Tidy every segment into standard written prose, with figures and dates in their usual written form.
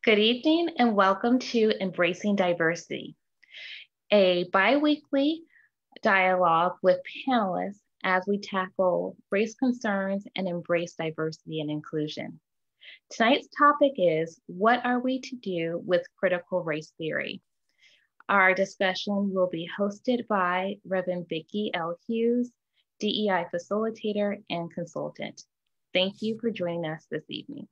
Good evening and welcome to Embracing Diversity, a bi-weekly dialogue with panelists as we tackle race concerns and embrace diversity and inclusion. Tonight's topic is, what are we to do with critical race theory? Our discussion will be hosted by Reverend Vicki L. Hughes, DEI facilitator and consultant. Thank you for joining us this evening.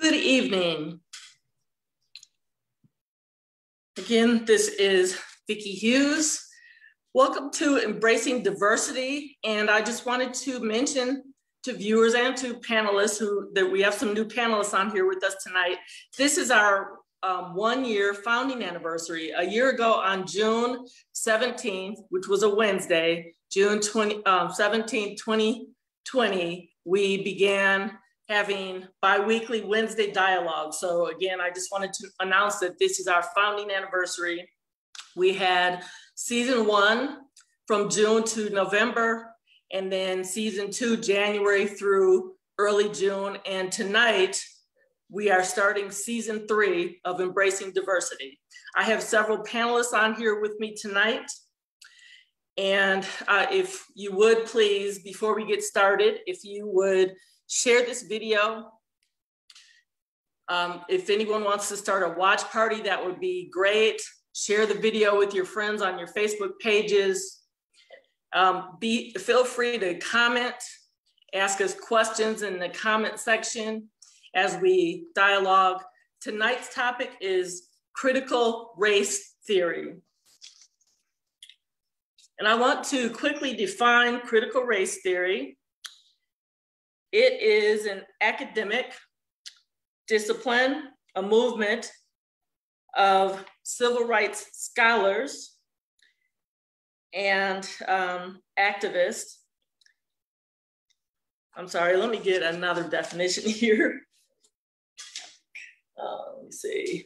Good evening. Again, this is Vicki Hughes. Welcome to Embracing Diversity. And I just wanted to mention to viewers and to panelists that we have some new panelists on here with us tonight. This is our 1-year founding anniversary. A year ago on June 17th, which was a Wednesday, June 17th, 2020, we began having bi-weekly Wednesday dialogue. So again, I just wanted to announce that this is our founding anniversary. We had season 1 from June to November, and then season 2, January through early June. And tonight, we are starting season 3 of Embracing Diversity. I have several panelists on here with me tonight. And if you would please, before we get started, if you would share this video. If anyone wants to start a watch party, that would be great. Share the video with your friends on your Facebook pages. Feel free to comment, ask us questions in the comment section as we dialogue. Tonight's topic is critical race theory. And I want to quickly define critical race theory. It is an academic discipline, a movement of civil rights scholars and activists. I'm sorry, let me get another definition here. Let me see.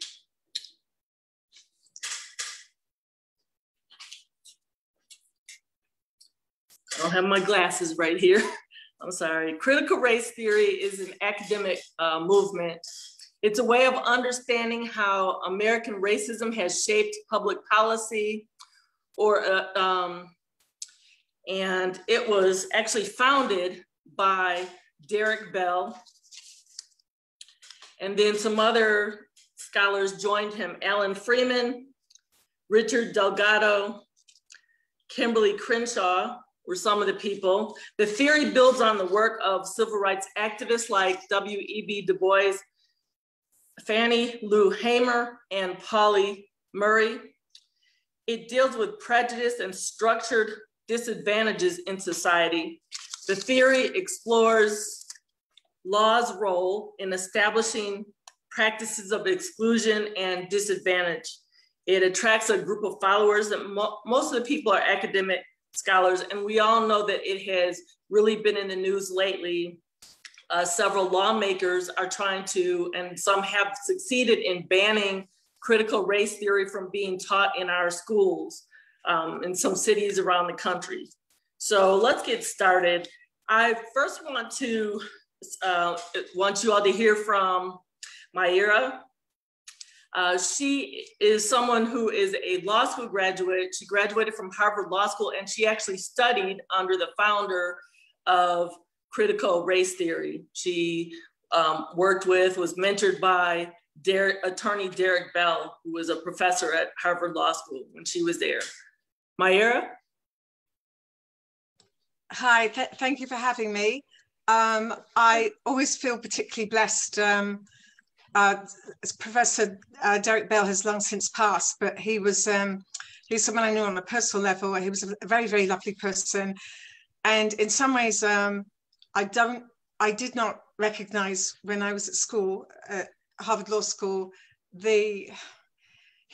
I don't have my glasses right here. I'm sorry. Critical race theory is an academic movement. It's a way of understanding how American racism has shaped public policy, and it was actually founded by Derek Bell. And then some other scholars joined him: Alan Freeman, Richard Delgado, Kimberly Crenshaw were some of the people. The theory builds on the work of civil rights activists like W.E.B. Du Bois, Fannie Lou Hamer, and Pauli Murray. It deals with prejudice and structured disadvantages in society. The theory explores law's role in establishing practices of exclusion and disadvantage. It attracts a group of followers that most of the people are academic scholars, and we all know that it has really been in the news lately. Several lawmakers are trying to, and some have succeeded in banning critical race theory from being taught in our schools in some cities around the country. So let's get started. I first want you all to hear from Mayra. She is someone who is a law school graduate. She graduated from Harvard Law School, and she actually studied under the founder of critical race theory. She was mentored by attorney Derek Bell, who was a professor at Harvard Law School when she was there. Mayra? Hi, thank you for having me. I always feel particularly blessed. Professor Derek Bell has long since passed, but he's someone I knew on a personal level. He was a very, very lovely person. And in some ways, I did not recognize when I was at school, Harvard Law School, he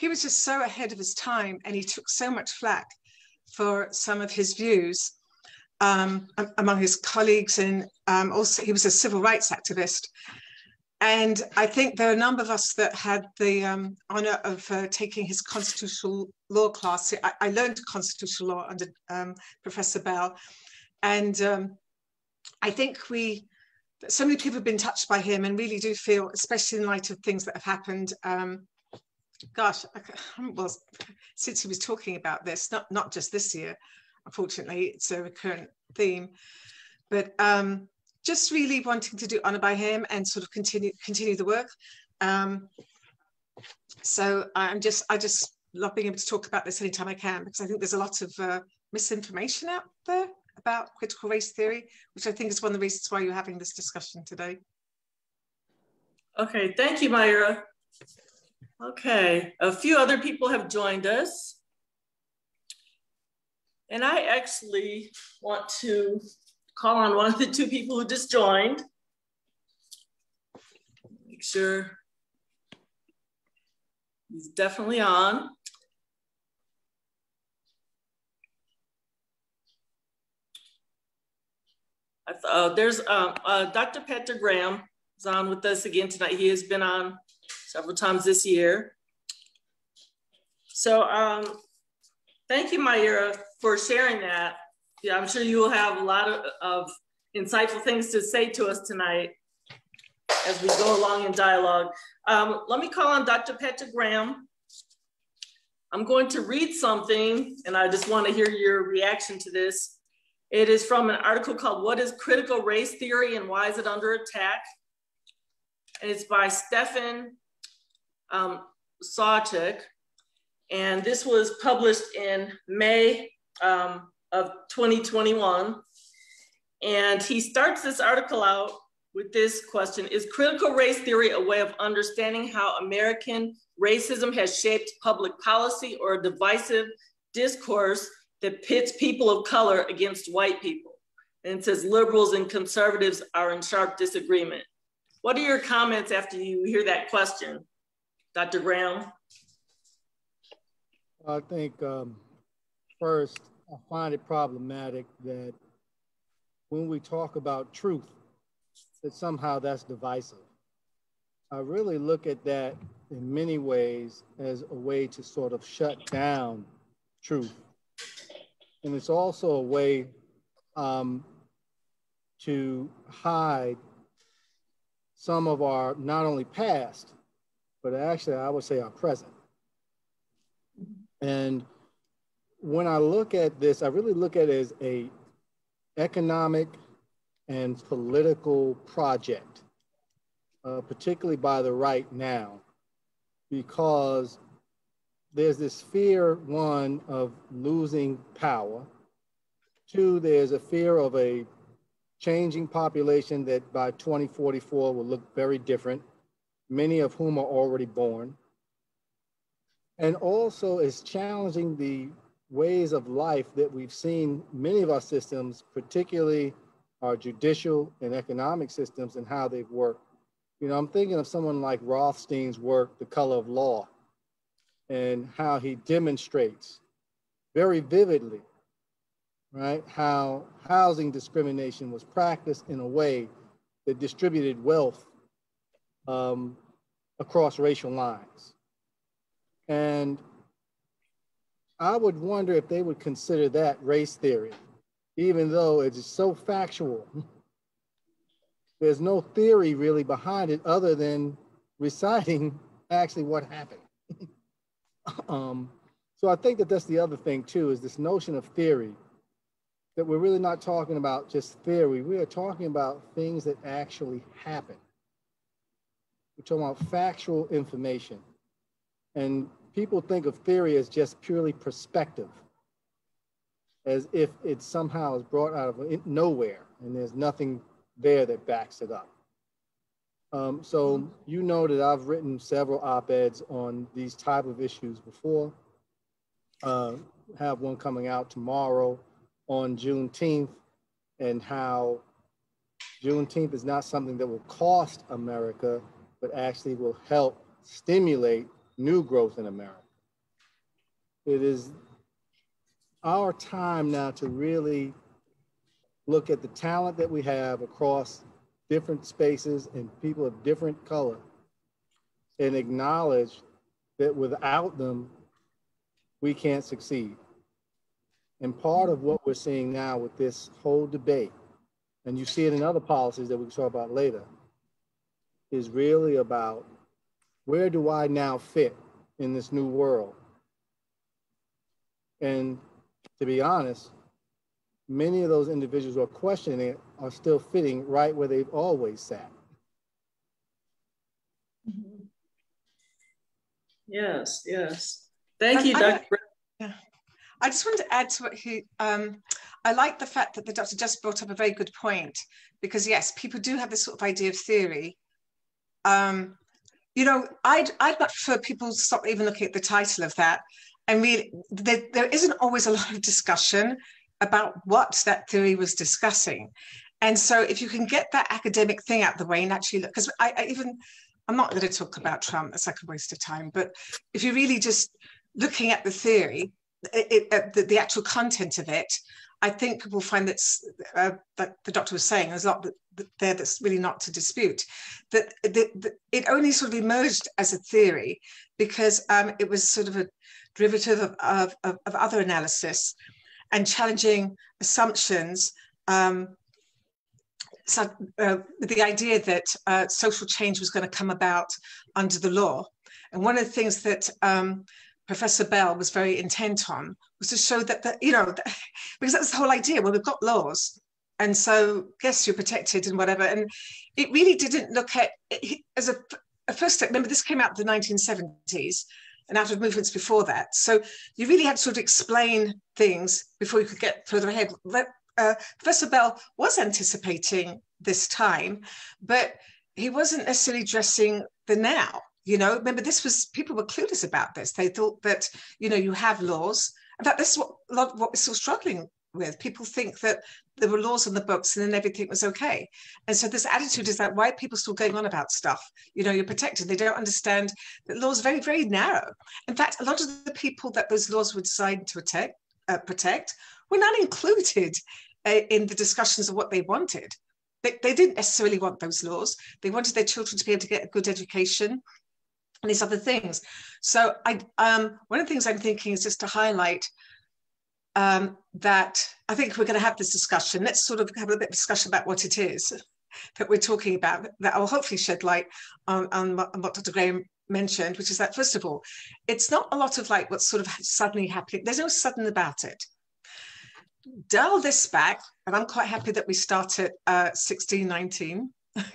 was just so ahead of his time, and he took so much flack for some of his views among his colleagues, and also he was a civil rights activist. And I think there are a number of us that had the honor of taking his constitutional law class. I learned constitutional law under Professor Bell. And I think we so many people have been touched by him, and really do feel, especially in light of things that have happened. Gosh, well, since he was talking about this, not just this year, unfortunately, it's a recurrent theme, but just really wanting to do honor by him and sort of continue the work. So I just love being able to talk about this anytime I can, because I think there's a lot of misinformation out there about critical race theory, which I think is one of the reasons why you're having this discussion today. Okay, thank you, Myra. Okay, a few other people have joined us. And I actually want to call on one of the two people who just joined. Make sure he's definitely on. There's Dr. Patrick Graham is on with us again tonight. He has been on several times this year. So thank you, Myra, for sharing that. Yeah, I'm sure you will have a lot of insightful things to say to us tonight as we go along in dialogue. Let me call on Dr. Patrick Graham. I'm going to read something, and I just want to hear your reaction to this. It is from an article called "What is Critical Race Theory and Why is it Under Attack?" And it's by Stefan Sawchuk. And this was published in May of 2021. And he starts this article out with this question: is critical race theory a way of understanding how American racism has shaped public policy, or a divisive discourse that pits people of color against white people? And it says liberals and conservatives are in sharp disagreement. What are your comments after you hear that question, Dr. Graham? I think first, I find it problematic that when we talk about truth, that somehow that's divisive. I really look at that in many ways as a way to sort of shut down truth. And it's also a way to hide some of our not only past, but actually I would say our present. And when I look at this, I really look at it as a economic and political project, particularly by the right now, because there's this fear, one, of losing power. Two, there's a fear of a changing population that by 2044 will look very different, many of whom are already born. And also is challenging the ways of life that we've seen many of our systems, particularly our judicial and economic systems, and how they've worked. You know, I'm thinking of someone like Rothstein's work, The Color of Law, and how he demonstrates very vividly, right, how housing discrimination was practiced in a way that distributed wealth across racial lines. And I would wonder if they would consider that race theory, even though it is so factual. There's no theory really behind it other than reciting actually what happened. So I think that that's the other thing too, is this notion of theory, that we're really not talking about just theory. We are talking about things that actually happen. We're talking about factual information. And people think of theory as just purely perspective, as if it somehow is brought out of nowhere and there's nothing there that backs it up. So you know that I've written several op-eds on these type of issues before. Have one coming out tomorrow on Juneteenth, and how Juneteenth is not something that will cost America, but actually will help stimulate new growth in America. It is our time now to really look at the talent that we have across different spaces and people of different color, and acknowledge that without them, we can't succeed. And part of what we're seeing now with this whole debate and you see it in other policies that we can talk about later, is really about where do I now fit in this new world? And to be honest, many of those individuals who are questioning it are still fitting right where they've always sat. Yes, yes. Thank you, Dr. Yeah. I just wanted to add to what he, I like the fact that the doctor just brought up a very good point, because yes, people do have this sort of idea of theory. You know, I'd much prefer people stop even looking at the title of that, and really, there isn't always a lot of discussion about what that theory was discussing. And so if you can get that academic thing out of the way and actually look, because I'm not going to talk about Trump, that's like a waste of time, but if you're really just looking at the theory, the actual content of it, I think people find that the doctor was saying, there's a lot there that's really not to dispute, that it only sort of emerged as a theory because it was sort of a derivative of other analysis and challenging assumptions, with the idea that social change was going to come about under the law. And one of the things that Professor Bell was very intent on was to show that, because that was the whole idea. Well, we've got laws, and so yes, you're protected and whatever. And it really didn't look at it as a first step. Remember, this came out in the 1970s and out of movements before that. So you really had to sort of explain things before you could get further ahead. Professor Bell was anticipating this time, but he wasn't necessarily addressing the now. You know, remember, people were clueless about this. They thought that, you have laws. In fact, this is what we're still struggling with. People think that there were laws on the books and then everything was okay. And so this attitude is that, why are people still going on about stuff? You're protected. They don't understand that laws are very, very narrow. In fact, a lot of the people that those laws were designed to protect were not included in the discussions of what they wanted. They didn't necessarily want those laws. They wanted their children to be able to get a good education and these other things. So one of the things I'm thinking is just to highlight that I think if we're going to have this discussion, let's sort of have a bit of discussion about what it is that we're talking about, that will hopefully shed light on what Dr. Graham mentioned, which is that, first of all, it's not a lot of like what's sort of suddenly happening. There's no sudden about it. Dial this back, and I'm quite happy that we start at 1619, but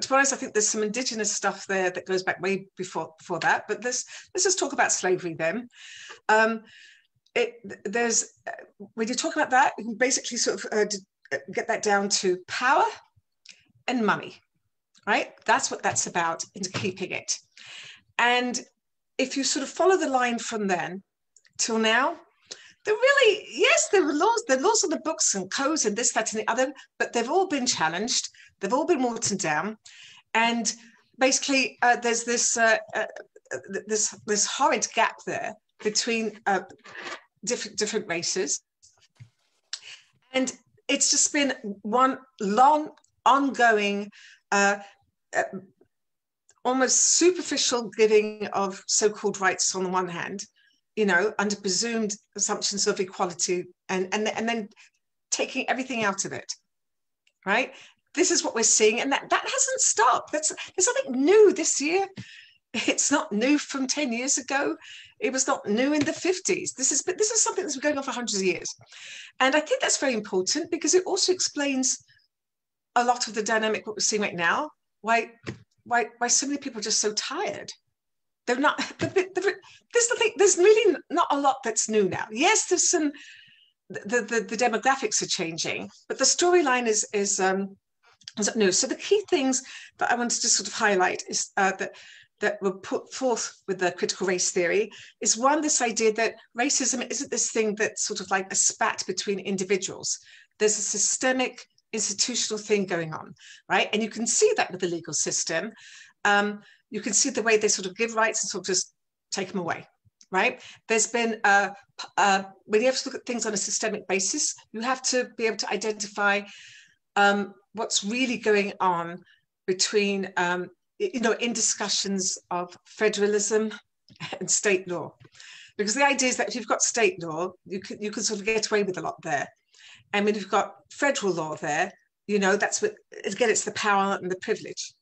to be honest, I think there's some indigenous stuff there that goes back way before that. But let's just talk about slavery then. When you talk about that, you can basically sort of get that down to power and money, right? That's what that's about, into keeping it. And if you sort of follow the line from then till now, there were laws on the books and codes and this, that, and the other, but they've all been challenged. They've all been watered down. And basically, there's this horrid gap there between different races. And it's just been one long, ongoing, almost superficial giving of so-called rights on the one hand, under presumed assumptions of equality, and then taking everything out of it, right? This is what we're seeing, and that hasn't stopped. There's something new this year. It's not new from 10 years ago. It was not new in the 50s. This is something that's been going on for hundreds of years. And I think that's very important because it also explains a lot of the dynamic what we're seeing right now, why so many people are just so tired. They're not, there's really not a lot that's new now. Yes, there's some, the demographics are changing, but the storyline is new. So the key things that I wanted to sort of highlight is that were put forth with the critical race theory is, one, this idea that racism isn't this thing that's sort of like a spat between individuals. There's a systemic institutional thing going on, right? And you can see that with the legal system. You can see the way they sort of give rights and sort of just take them away, right? There's been, when you have to look at things on a systemic basis, you have to be able to identify what's really going on between, in discussions of federalism and state law. Because the idea is that if you've got state law, you can sort of get away with a lot there. And when you've got federal law there, You know, that's what, again, it's the power and the privilege,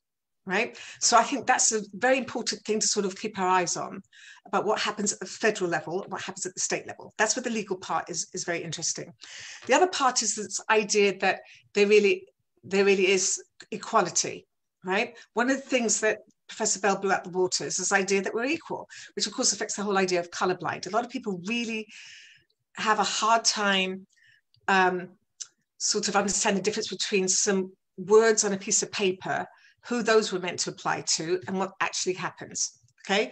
right? So I think that's a very important thing to sort of keep our eyes on, about what happens at the federal level, what happens at the state level. That's where the legal part is very interesting. The other part is this idea that there really is equality, right? One of the things that Professor Bell blew out the water is this idea that we're equal, which of course affects the whole idea of colorblind. A lot of people really have a hard time sort of understand the difference between some words on a piece of paper, who those were meant to apply to, and what actually happens, okay?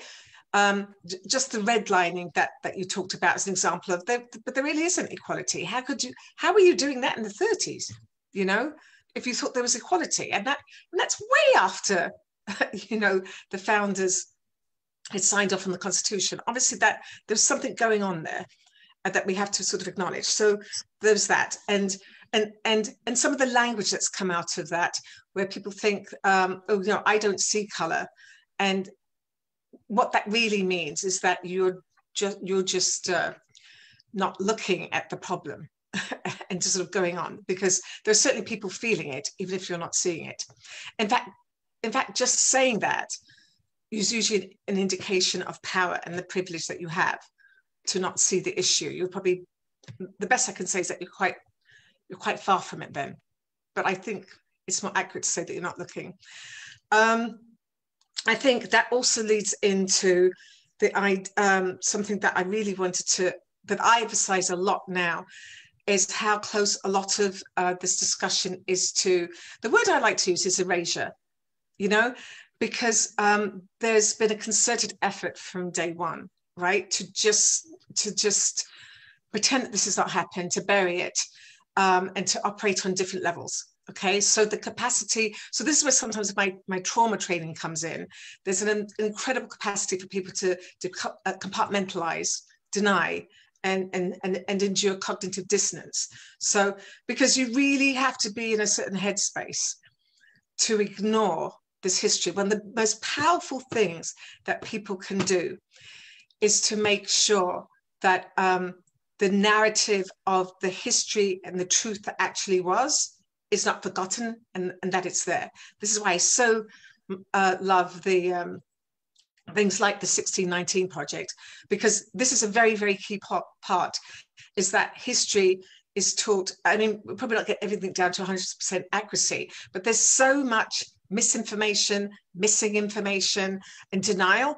Just the redlining that you talked about as an example of, but there really isn't equality. How were you doing that in the 30s, you know, if you thought there was equality? And that's way after, you know, the founders had signed off on the Constitution. Obviously that there's something going on there that we have to sort of acknowledge. So there's that. And some of the language that's come out of that, where people think, oh, you know, I don't see color. And what that really means is that you're just not looking at the problem and just sort of going on, because there's certainly people feeling it, even if you're not seeing it. In fact, just saying that is usually an indication of power and the privilege that you have to not see the issue. You're probably, the best I can say is that you're quite far from it then. But I think it's more accurate to say that you're not looking. I think that also leads into something that I really wanted that I emphasize a lot now, is how close a lot of this discussion is to, the word I like to use is erasure, you know, because there's been a concerted effort from day one, right, to just pretend that this has not happened, to bury it, and to operate on different levels. Okay, so the capacity, so this is where sometimes my trauma training comes in. There's an incredible capacity for people to compartmentalize, deny, and endure cognitive dissonance. So, because you really have to be in a certain headspace to ignore this history. One of the most powerful things that people can do is to make sure that the narrative of the history and the truth that actually was is not forgotten, and that it's there. This is why I so love the things like the 1619 Project, because this is a very, very key part, is that history is taught. I mean, we'll probably not get everything down to 100% accuracy, but there's so much misinformation, missing information, and denial.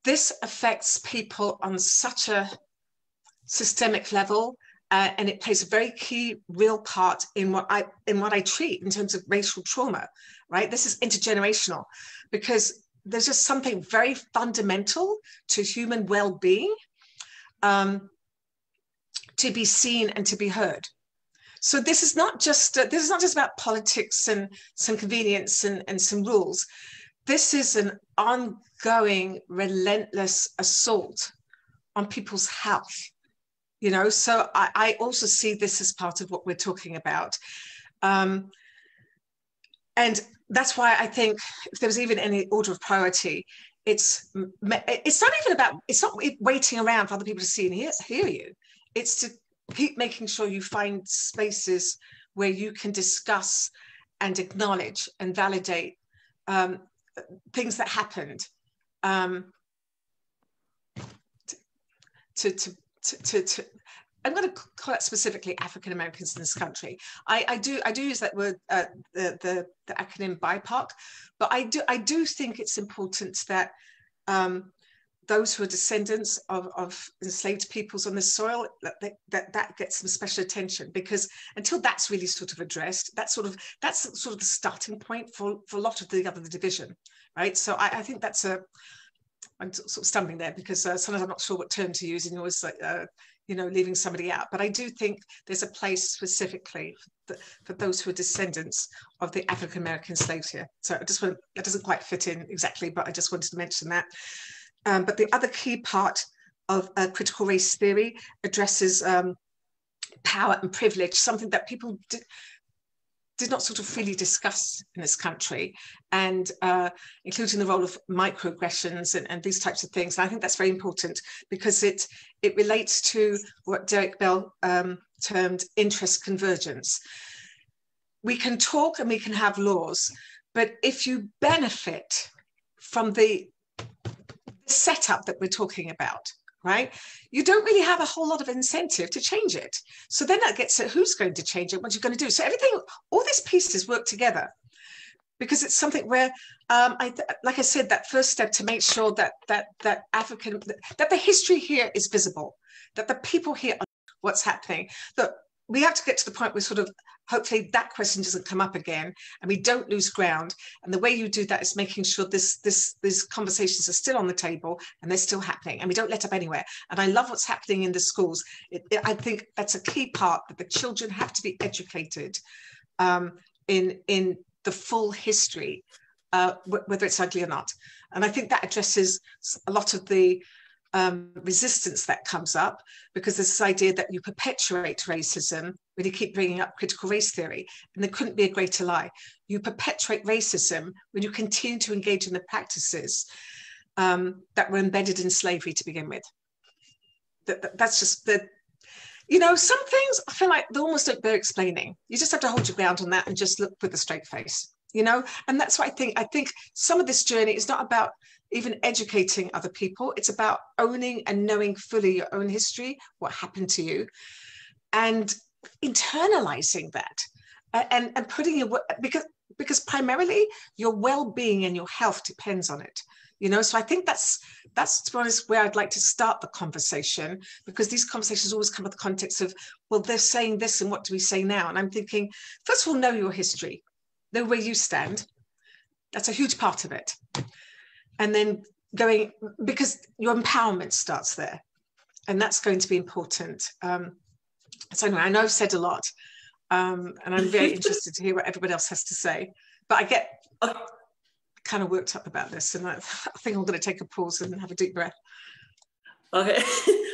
This affects people on such a systemic level, and it plays a very key, real part in what I treat in terms of racial trauma, right? This is intergenerational, because there's just something very fundamental to human well-being, to be seen and to be heard. So this is not just about politics and some convenience and some rules. This is an ongoing, relentless assault on people's health. You know, so I also see this as part of what we're talking about. And that's why I think if there was even any order of priority, it's not waiting around for other people to see and hear you. It's to keep making sure you find spaces where you can discuss and acknowledge and validate things that happened, I'm going to call it specifically African Americans in this country. I do use that word, the acronym BIPOC, but I do think it's important that those who are descendants of enslaved peoples on this soil, that gets some special attention, because until that's really sort of addressed, that's sort of the starting point for a lot of the other division, right? So I think that's I'm sort of stumbling there, because sometimes I'm not sure what term to use, and you're always like, you know, leaving somebody out. But I do think there's a place specifically for those who are descendants of the African American slaves here. So I just want, that doesn't quite fit in exactly, but I just wanted to mention that. But the other key part of critical race theory addresses power and privilege, something that people did not sort of freely discuss in this country, and including the role of microaggressions and these types of things. And I think that's very important, because it relates to what Derek Bell termed interest convergence. we can talk and we can have laws, but if you benefit from the setup that we're talking about, right, you don't really have a whole lot of incentive to change it. So then that gets at who's going to change it, what you're going to do. So everything, all these pieces work together, because it's something where, like I said, that first step to make sure that the history here is visible, that the people here are what's happening, that we have to get to the point where sort of, hopefully that question doesn't come up again and we don't lose ground. And the way you do that is making sure these conversations are still on the table and they're still happening and we don't let up anywhere. And I love what's happening in the schools. I think that's a key part, that the children have to be educated in the full history, whether it's ugly or not. And I think that addresses a lot of the resistance that comes up, because there's this idea that you perpetuate racism when you keep bringing up critical race theory. And there couldn't be a greater lie. You perpetuate racism when you continue to engage in the practices that were embedded in slavery to begin with. That's just the, you know, some things I feel like they almost don't bear explaining. You just have to hold your ground on that and just look with a straight face, you know? And that's what I think. I think some of this journey is not about even educating other people. It's about owning and knowing fully your own history, what happened to you, and internalizing that and putting your, because primarily your well-being and your health depends on it. You know, so I think that's to be honest where I'd like to start the conversation, because these conversations always come with the context of, well, they're saying this and what do we say now? And I'm thinking, first of all, know your history, know where you stand. That's a huge part of it. And then going, because your empowerment starts there, and that's going to be important. So anyway, I know I've said a lot, and I'm very interested to hear what everybody else has to say, but I get kind of worked up about this, and I think I'm going to take a pause and have a deep breath. Okay,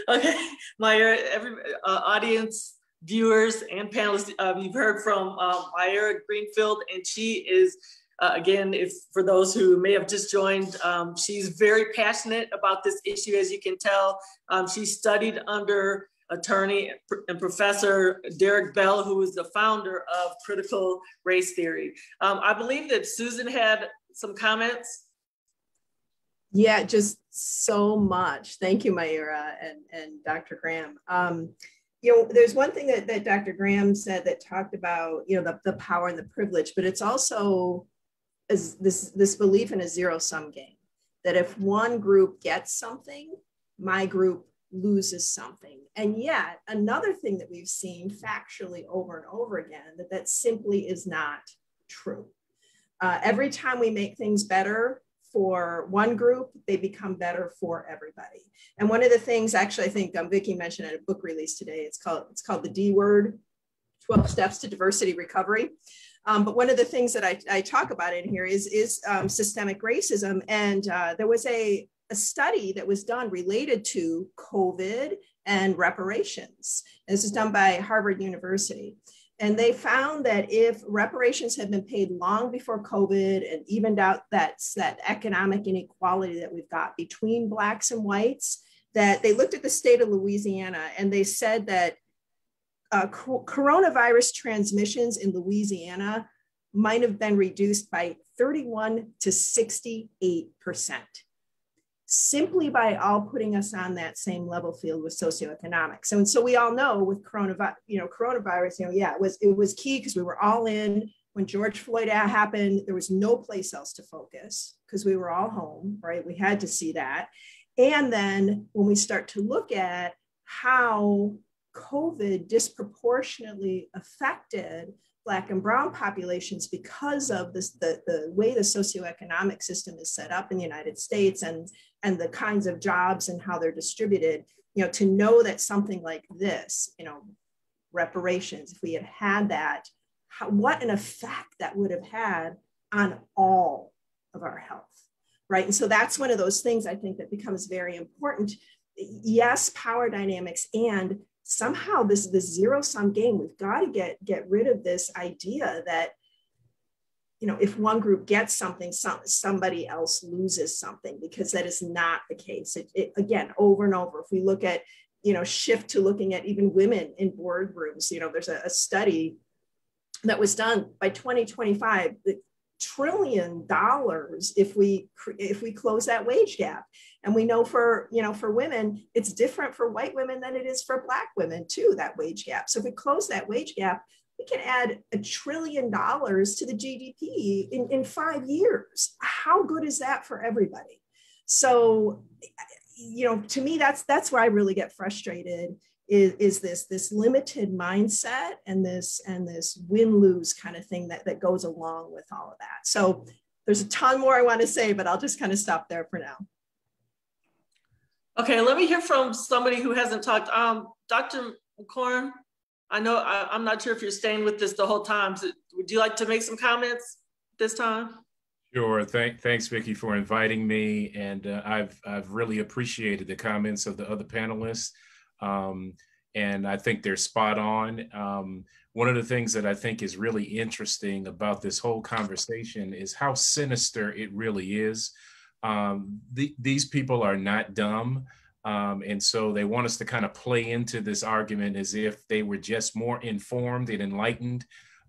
okay, Myra, every audience, viewers, and panelists, you've heard from Myra Greenfield, and she is, again, if for those who may have just joined, she's very passionate about this issue, as you can tell. She studied under attorney and professor Derek Bell, who is the founder of critical race theory. I believe that Susan had some comments. Yeah, just so much. Thank you, Myra and Dr. Graham. You know, there's one thing that Dr. Graham said that talked about, you know, the power and the privilege, but it's also this belief in a zero-sum game, that if one group gets something, my group loses something. And yet another thing that we've seen factually over and over again, that simply is not true. Every time we make things better for one group, they become better for everybody. And one of the things, actually, I think Vicki mentioned at a book release today, it's called the D Word, 12 Steps to Diversity Recovery. But one of the things that I talk about in here is systemic racism. And there was a study that was done related to COVID and reparations. And this is done by Harvard University. And they found that if reparations had been paid long before COVID and evened out that economic inequality that we've got between Blacks and whites, that they looked at the state of Louisiana and they said that coronavirus transmissions in Louisiana might have been reduced by 31 to 68%, simply by all putting us on that same level field with socioeconomics. And so we all know with coronavirus, yeah, it was key because we were all in. When George Floyd happened, there was no place else to focus because we were all home, right? We had to see that. And then when we start to look at how COVID disproportionately affected Black and Brown populations because of this, the way the socioeconomic system is set up in the United States and the kinds of jobs and how they're distributed, you know, to know that something like this, you know, reparations, if we had had that, what an effect that would have had on all of our health, right? And so that's one of those things I think that becomes very important. Yes, power dynamics, and somehow this zero-sum game, we've got to get rid of this idea that, you know, if one group gets something, somebody else loses something, because that is not the case. It again, over and over, if we look at, you know, shift to looking at even women in boardrooms, you know, there's a study that was done by 2025, the $1 trillion if we close that wage gap. And we know for women, it's different for white women than it is for Black women too, that wage gap. So if we close that wage gap, we can add $1 trillion to the GDP in 5 years. How good is that for everybody? So, to me, that's where I really get frustrated is this limited mindset and this win-lose kind of thing that goes along with all of that. So there's a ton more I want to say, but I'll just kind of stop there for now. Okay, let me hear from somebody who hasn't talked. Dr. McCorn, I'm not sure if you're staying with this the whole time. So would you like to make some comments this time? Sure. Thanks, Vicki, for inviting me. And I've really appreciated the comments of the other panelists. And I think they're spot on. One of the things that I think is really interesting about this whole conversation is how sinister it really is. These people are not dumb. And so they want us to kind of play into this argument as if they were just more informed and enlightened,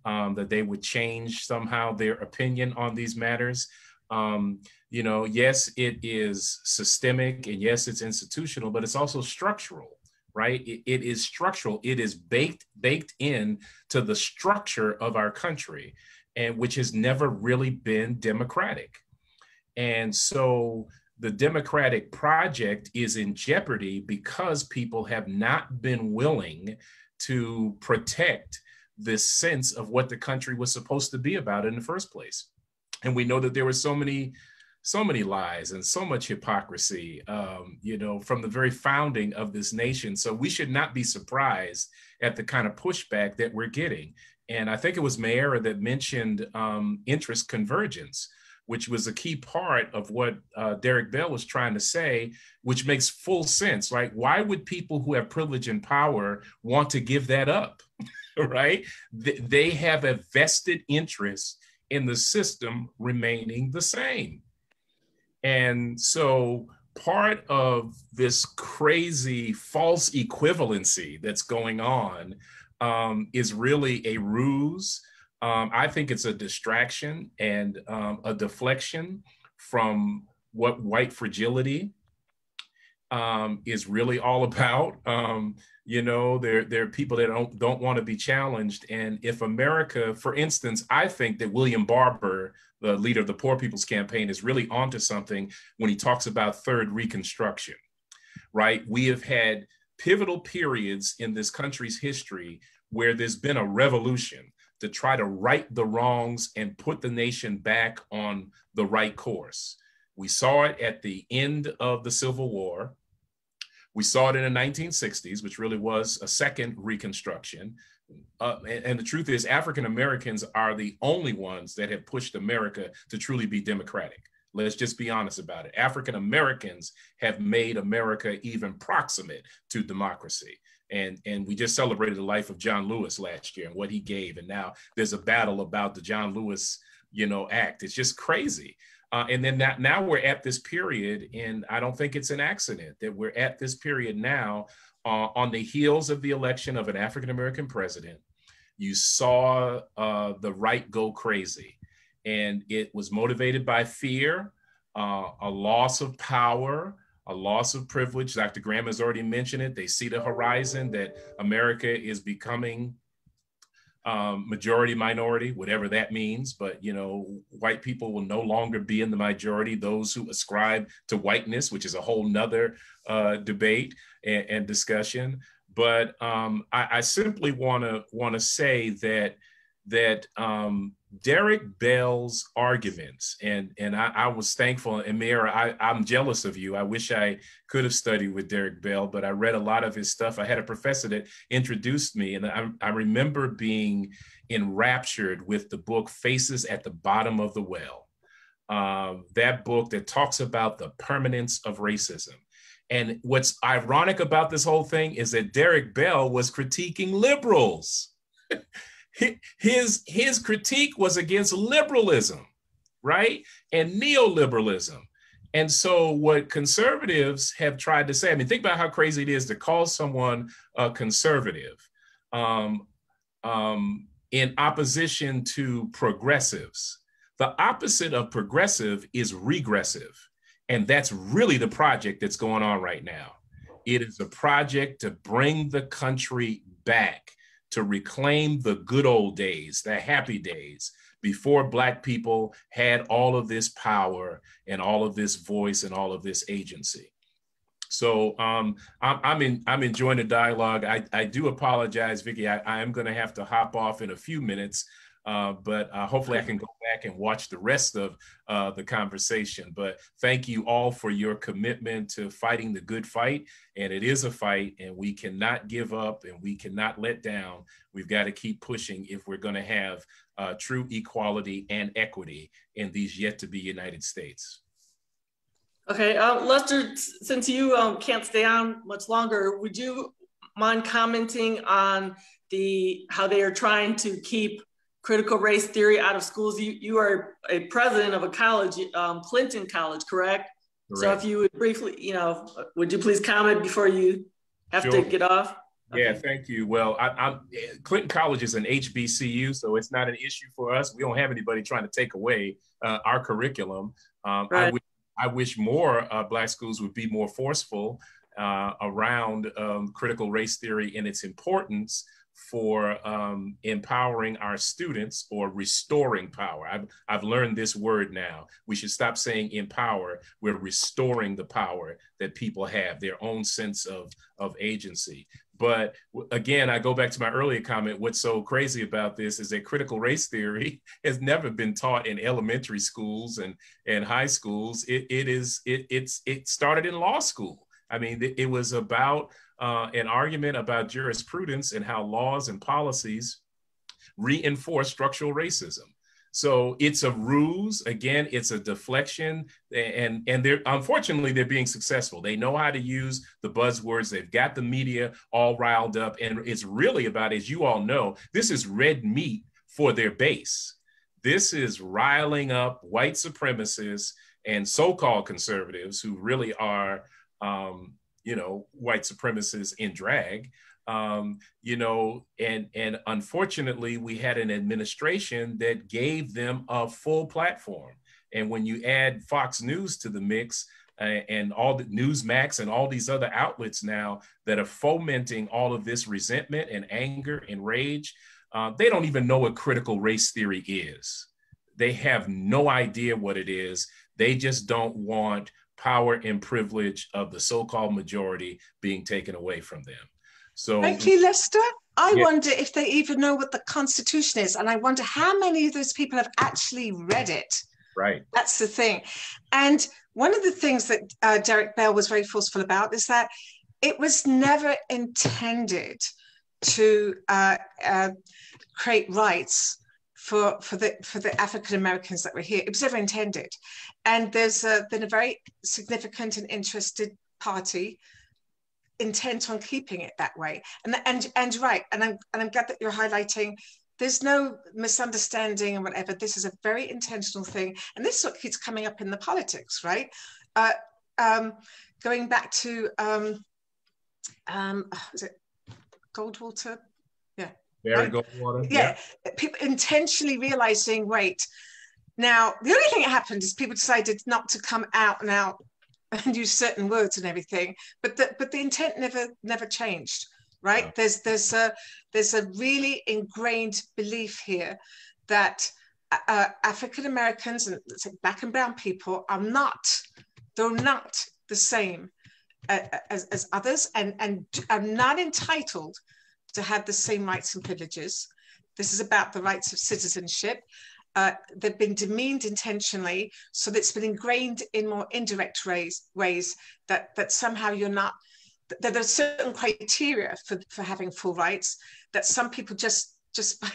that they would change somehow their opinion on these matters. Yes, it is systemic, and yes, it's institutional, but it's also structural, right? It is structural. It is baked in to the structure of our country, and which has never really been democratic. And so the democratic project is in jeopardy because people have not been willing to protect this sense of what the country was supposed to be about in the first place. And we know that there were so many lies and so much hypocrisy, from the very founding of this nation. So we should not be surprised at the kind of pushback that we're getting. And I think it was Mayera that mentioned interest convergence, which was a key part of what Derek Bell was trying to say, which makes full sense, right? Why would people who have privilege and power want to give that up, right? They have a vested interest in the system remaining the same. And so part of this crazy false equivalency that's going on is really a ruse. I think it's a distraction and a deflection from what white fragility is really all about. There are people that don't want to be challenged. And if America, for instance, I think that William Barber, the leader of the Poor People's Campaign, is really onto something when he talks about third Reconstruction, right? We have had pivotal periods in this country's history where there's been a revolution to try to right the wrongs and put the nation back on the right course. We saw it at the end of the Civil War. We saw it in the 1960s, which really was a second Reconstruction. And the truth is, African Americans are the only ones that have pushed America to truly be democratic. Let's just be honest about it. African Americans have made America even proximate to democracy. And we just celebrated the life of John Lewis last year and what he gave. And now there's a battle about the John Lewis, act. It's just crazy. And then now we're at this period, and I don't think it's an accident that we're at this period now on the heels of the election of an African-American president. You saw the right go crazy, and it was motivated by fear, a loss of power, a loss of privilege. Dr. Graham has already mentioned it. They see the horizon that America is becoming majority minority, whatever that means. But, white people will no longer be in the majority. Those who ascribe to whiteness, which is a whole nother debate and discussion. But I simply want to say that Derek Bell's arguments, and I was thankful, and Mayera, I'm jealous of you. I wish I could have studied with Derek Bell, but I read a lot of his stuff. I had a professor that introduced me, and I remember being enraptured with the book Faces at the Bottom of the Well. That book that talks about the permanence of racism. And what's ironic about this whole thing is that Derek Bell was critiquing liberals. His critique was against liberalism, right? And neoliberalism. And so what conservatives have tried to say, think about how crazy it is to call someone a conservative. in opposition to progressives. The opposite of progressive is regressive. And that's really the project that's going on right now. It is a project to bring the country back, to reclaim the good old days, the happy days, before Black people had all of this power and all of this voice and all of this agency. So I'm enjoying the dialogue. I do apologize, Vicki. I am going to have to hop off in a few minutes, but hopefully I can go back and watch the rest of the conversation. But thank you all for your commitment to fighting the good fight. And it is a fight, and we cannot give up and we cannot let down. We've got to keep pushing if we're going to have true equality and equity in these yet to be United States. Okay, Lester, since you can't stay on much longer, would you mind commenting on how they are trying to keep critical race theory out of schools? You are a president of a college, Clinton College, correct? So if you would briefly, would you please comment before you have to get off? Okay. Yeah, thank you. Well, Clinton College is an HBCU, so it's not an issue for us. We don't have anybody trying to take away our curriculum. Right. I wish more Black schools would be more forceful around critical race theory and its importance for empowering our students or restoring power. I've learned this word now. We should stop saying empower. We're restoring the power that people have, their own sense of agency. But again, I go back to my earlier comment. What's so crazy about this is that critical race theory has never been taught in elementary schools and high schools. It started in law school. I mean, it was about an argument about jurisprudence and how laws and policies reinforce structural racism. So it's a ruse. Again, it's a deflection, and unfortunately they're being successful. They know how to use the buzzwords. They've got the media all riled up, and it's really about, as you all know, this is red meat for their base. This is riling up white supremacists and so-called conservatives who really are, white supremacists in drag. And unfortunately, we had an administration that gave them a full platform. And when you add Fox News to the mix and all the Newsmax and all these other outlets now that are fomenting all of this resentment and anger and rage, they don't even know what critical race theory is. They have no idea what it is. They just don't want power and privilege of the so-called majority being taken away from them. So, frankly, Lester, I wonder if they even know what the Constitution is. And I wonder how many of those people have actually read it. Right. That's the thing. And one of the things that Derek Bell was very forceful about is that it was never intended to create rights for the African Americans that were here. It was never intended. And there's been a very significant and interested party intent on keeping it that way. And right, and I'm glad that you're highlighting there's no misunderstanding and whatever. This is a very intentional thing. And this is what keeps coming up in the politics, right? Going back to, was it Goldwater? Yeah. Barry Goldwater. Yeah. People intentionally realizing, wait, now the only thing that happened is people decided not to come out and use certain words and everything, but the intent never changed, right? No. There's a really ingrained belief here that African Americans and let's say Black and brown people are not the same as others, and are not entitled to have the same rights and privileges. This is about the rights of citizenship. They've been demeaned intentionally, so that it's been ingrained in more indirect ways that somehow you're not, that there are certain criteria for having full rights that some people just by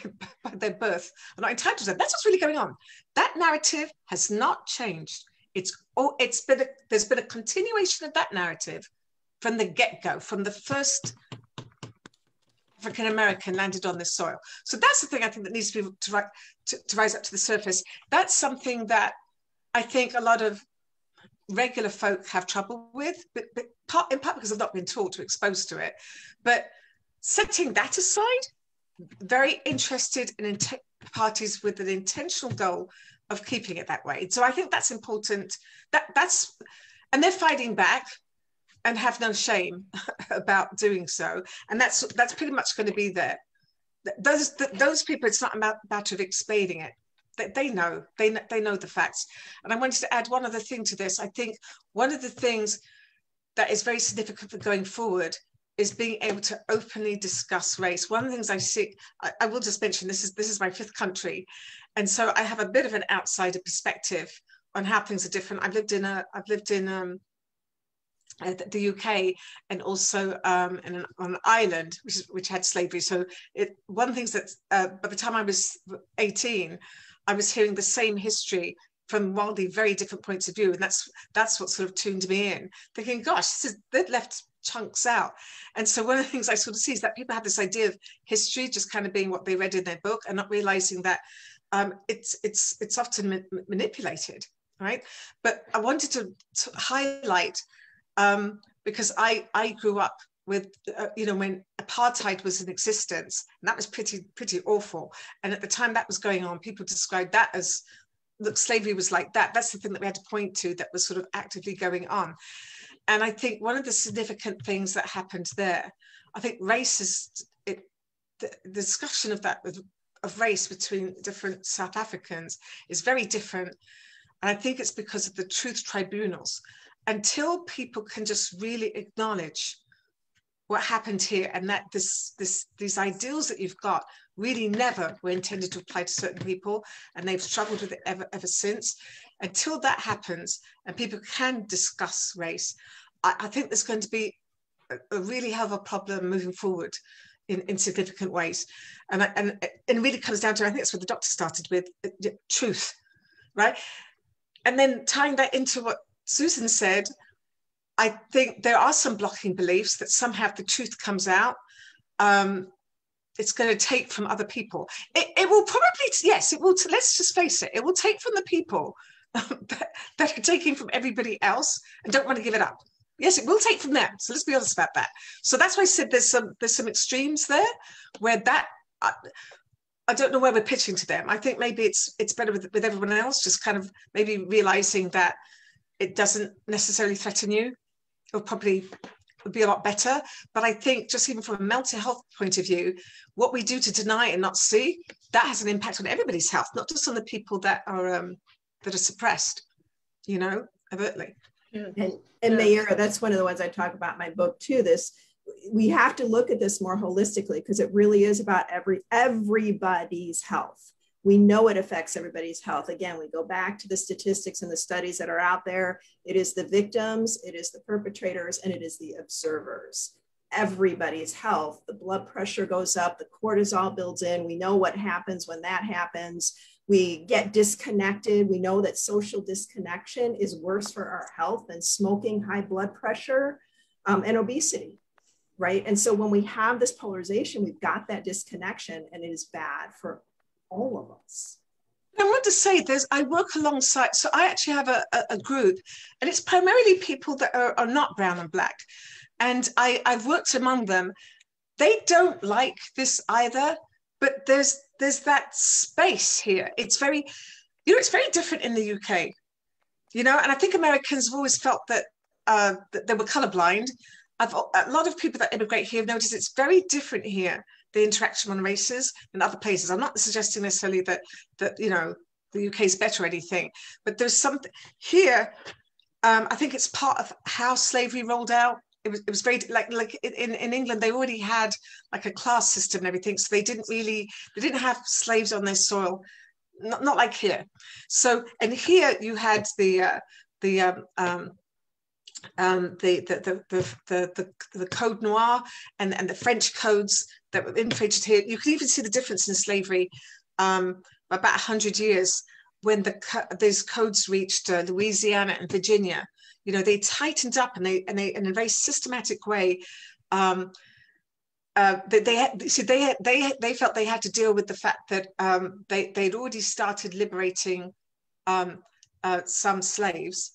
their birth are not entitled to. That's what's really going on. That narrative has not changed. There's been a continuation of that narrative from the get-go, from the first African American landed on this soil. So that's the thing I think that needs to rise up to the surface. That's something that I think a lot of regular folk have trouble with, but in part because I've not been taught or exposed to it. But setting that aside, very interested in parties with an intentional goal of keeping it that way. So I think that's important. And they're fighting back and have no shame about doing so. And that's pretty much going to be there. Those people, it's not a matter of explaining it. They know the facts. And I wanted to add one other thing to this. I think one of the things that is very significant for going forward is being able to openly discuss race. One of the things I see, I will just mention, this is my 5th country. And so I have a bit of an outsider perspective on how things are different. I've lived in the UK and also on an island which had slavery. So one of the things that by the time I was 18, I was hearing the same history from wildly very different points of view, and that's what sort of tuned me in, thinking, gosh, they've left chunks out. And so one of the things I sort of see is that people have this idea of history just kind of being what they read in their book, and not realizing that it's often manipulated, right? But I wanted to highlight, because I grew up with, when apartheid was in existence, and that was pretty awful. And at the time that was going on, people described that as, look, slavery was like that. That's the thing that we had to point to that was sort of actively going on. And I think one of the significant things that happened there, I think race is, the discussion of that, of race between different South Africans is very different. And I think it's because of the truth tribunals. Until people can just really acknowledge what happened here, and that these ideals that you've got really never were intended to apply to certain people, and they've struggled with it ever since. Until that happens and people can discuss race, I think there's going to be a really hell of a problem moving forward in significant ways. And it really comes down to, I think that's what the doctor started with, truth, right? And then tying that into what Susan said, I think there are some blocking beliefs that somehow if the truth comes out, it's going to take from other people. It will probably, yes, it will, let's just face it, it will take from the people that are taking from everybody else and don't want to give it up. Yes, it will take from them. So let's be honest about that. So that's why I said there's some extremes there where that, I don't know where we're pitching to them. I think maybe it's better with everyone else, just kind of maybe realizing that it doesn't necessarily threaten you. It'll probably would be a lot better. But I think just even from a mental health point of view, what we do to deny and not see, that has an impact on everybody's health, not just on the people that are suppressed, overtly. Yeah. And Mayura, that's one of the ones I talk about in my book too. We have to look at this more holistically, because it really is about everybody's health. We know it affects everybody's health. Again, we go back to the statistics and the studies that are out there. It is the victims, it is the perpetrators, and it is the observers. Everybody's health, the blood pressure goes up, the cortisol builds in. We know what happens when that happens. We get disconnected. We know that social disconnection is worse for our health than smoking, high blood pressure, and obesity, right? And so when we have this polarization, we've got that disconnection, and it is bad for all of us. I want to say I work alongside, so I actually have a group, and it's primarily people that are not brown and black. And I've worked among them. They don't like this either, but there's that space here. It's very, it's very different in the UK, and I think Americans have always felt that they were colorblind. A lot of people that immigrate here have noticed it's very different here, the interaction on races than other places. I'm not suggesting necessarily that the UK is better or anything, but there's something here. I think it's part of how slavery rolled out. It was very like in England, they already had like a class system and everything, so they didn't have slaves on their soil, not like here. So, and here you had the Code Noir and the French codes that were infiltrated here. You can even see the difference in slavery about 100 years when those codes reached Louisiana and Virginia. They tightened up and they in a very systematic way. They felt they had to deal with the fact that they'd already started liberating some slaves.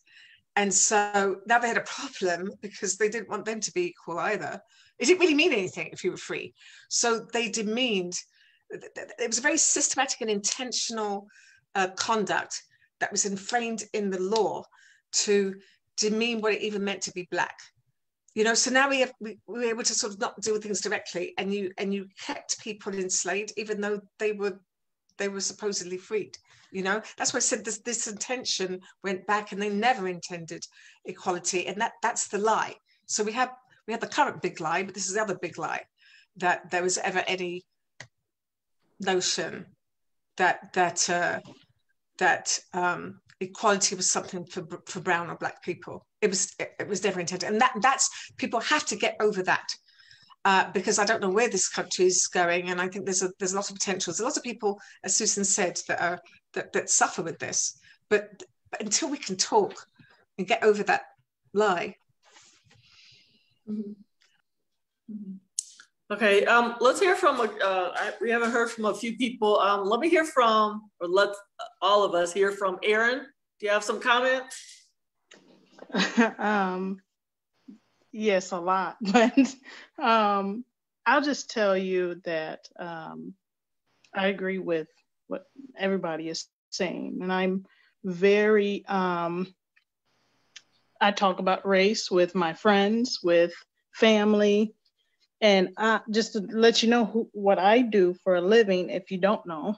And so now they had a problem because they didn't want them to be equal either. It didn't really mean anything if you were free. So they demeaned. It was a very systematic and intentional conduct that was inframed in the law to demean what it even meant to be Black. You know, so now we were able to sort of not deal with things directly, and you kept people enslaved even though they were supposedly freed. You know, that's why I said this intention went back, and they never intended equality, and that's the lie. So we have the current big lie, but this is the other big lie, that there was ever any notion that equality was something for brown or Black people. It was never intended, and that's people have to get over that, because I don't know where this country is going, and I think there's a lot of potential. There's a lot of people, as Susan said, that suffer with this, but until we can talk and get over that lie. Mm-hmm. Mm-hmm. Okay, let's hear from, we haven't heard from a few people. Let me hear from, or let all of us hear from Aaron. Do you have some comment? Yes, a lot, but I'll just tell you that I agree with what everybody is saying. And I'm very, I talk about race with my friends, with family. And just to let you know what I do for a living, if you don't know,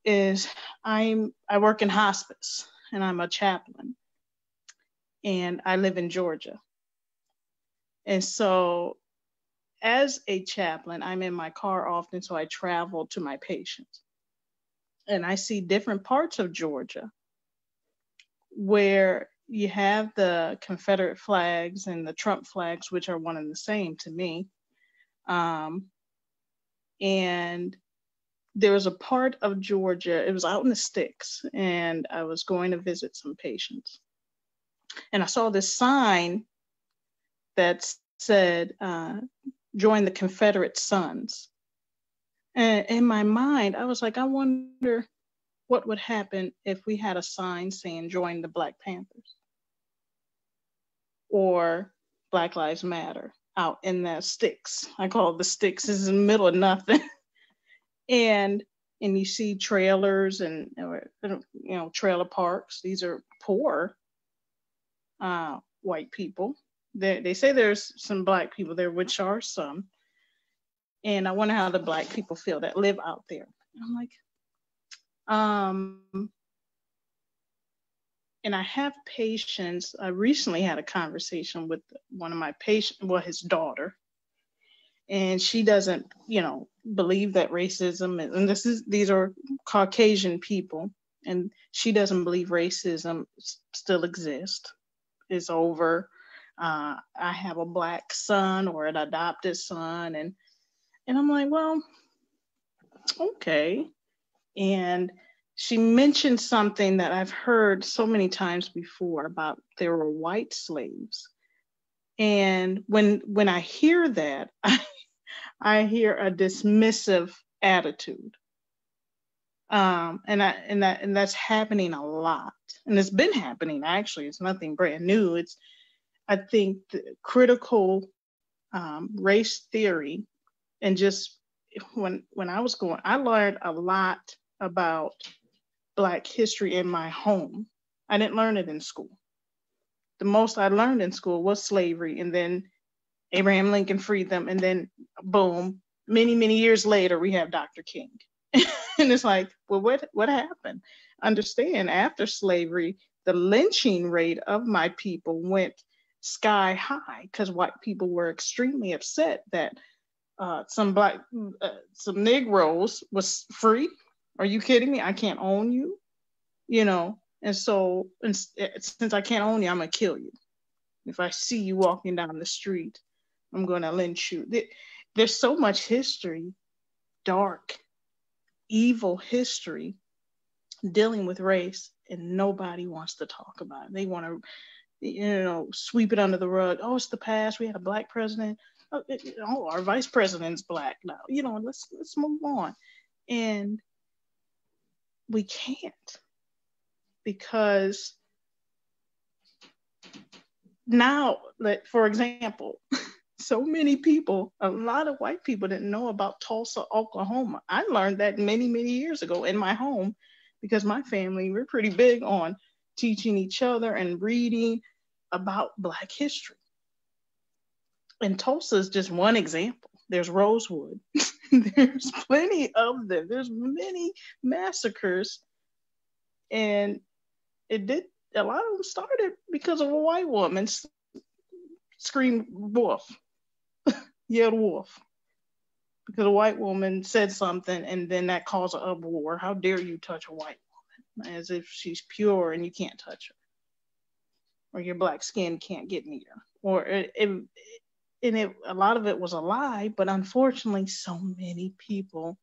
is I work in hospice, and I'm a chaplain, and I live in Georgia. And so as a chaplain, I'm in my car often, so I travel to my patients. And I see different parts of Georgia where you have the Confederate flags and the Trump flags, which are one and the same to me. And there was a part of Georgia, it was out in the sticks, and I was going to visit some patients. And I saw this sign that said, join the Confederate Sons. And in my mind, I was like, I wonder what would happen if we had a sign saying join the Black Panthers or Black Lives Matter out in the sticks. I call it the sticks. It's in the middle of nothing. and you see trailers and, trailer parks. These are poor white people. They say there's some Black people there, which are some. And I wonder how the Black people feel that live out there. I'm like, and I have patients. I recently had a conversation with one of my patients, well, his daughter, and she doesn't, believe that racism, and these are Caucasian people, and she doesn't believe racism still exists. It's over. I have a Black son or an adopted son, and I'm like, well, okay. And she mentioned something that I've heard so many times before about there were white slaves. And when I hear that, I hear a dismissive attitude. And that's happening a lot. And it's been happening, actually. It's nothing brand new. I think the critical race theory, and just when I was going, I learned a lot about Black history in my home. I didn't learn it in school. The most I learned in school was slavery, and then Abraham Lincoln freed them, and then boom, many, many years later, we have Dr. King. And it's like, well, what happened? Understand, after slavery, the lynching rate of my people went sky high because white people were extremely upset that some Negroes was free. Are you kidding me? I can't own you, And so since I can't own you, I'm gonna kill you. If I see you walking down the street, I'm gonna lynch you. There's so much history, dark, evil history dealing with race, and nobody wants to talk about it. They want to, sweep it under the rug. Oh, it's the past. We had a Black president. Oh, our vice president's Black now. Let's move on. And we can't, because now, for example, so many people, a lot of white people didn't know about Tulsa, Oklahoma. I learned that many, many years ago in my home because my family, we're pretty big on teaching each other and reading about Black history. And Tulsa is just one example. There's Rosewood. There's plenty of them. There's many massacres. And a lot of them started because of a white woman screamed wolf, yelled wolf. Because a white woman said something and then that caused an uproar. How dare you touch a white woman? As if she's pure and you can't touch her. Or your Black skin can't get near. Or a lot of it was a lie, but unfortunately, so many people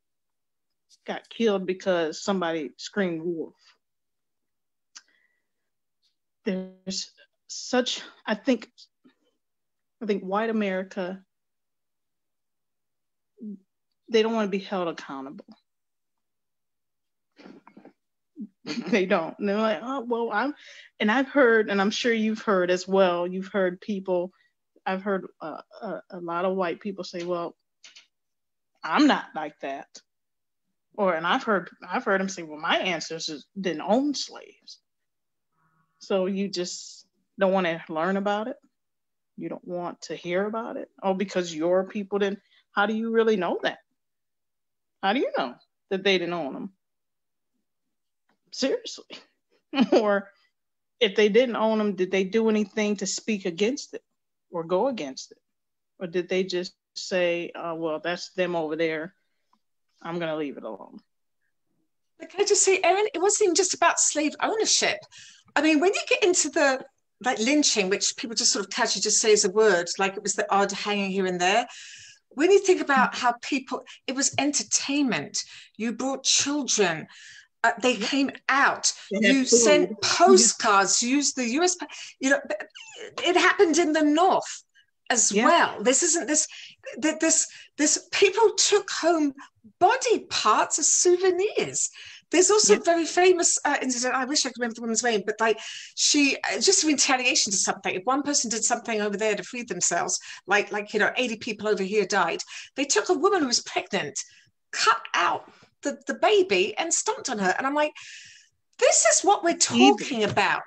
got killed because somebody screamed wolf. There's such, I think white America, they don't want to be held accountable. They don't. And they're like, oh, well, I've heard, and I'm sure you've heard as well, you've heard people, I've heard a lot of white people say, well, I'm not like that. And I've heard them say, well, my ancestors didn't own slaves. So you just don't want to learn about it. You don't want to hear about it. Oh, because your people didn't. How do you really know that? How do you know that they didn't own them? Seriously. Or if they didn't own them, did they do anything to speak against it or go against it? Or did they just say, well, that's them over there. I'm going to leave it alone. But can I just say, Erin, it wasn't even just about slave ownership. I mean, when you get into the lynching, which people just sort of casually just say as a word, like it was the odd hanging here and there. When you think about how it was entertainment. You brought children. They came out. You sent postcards. You used the US. It happened in the North as well. This isn't this. People took home body parts as souvenirs. There's also a very famous incident. I wish I could remember the woman's name, but she just in retaliation to something. If one person did something over there to free themselves, like 80 people over here died, they took a woman who was pregnant, cut out the baby, and stomped on her. And I'm like, this is what we're talking about.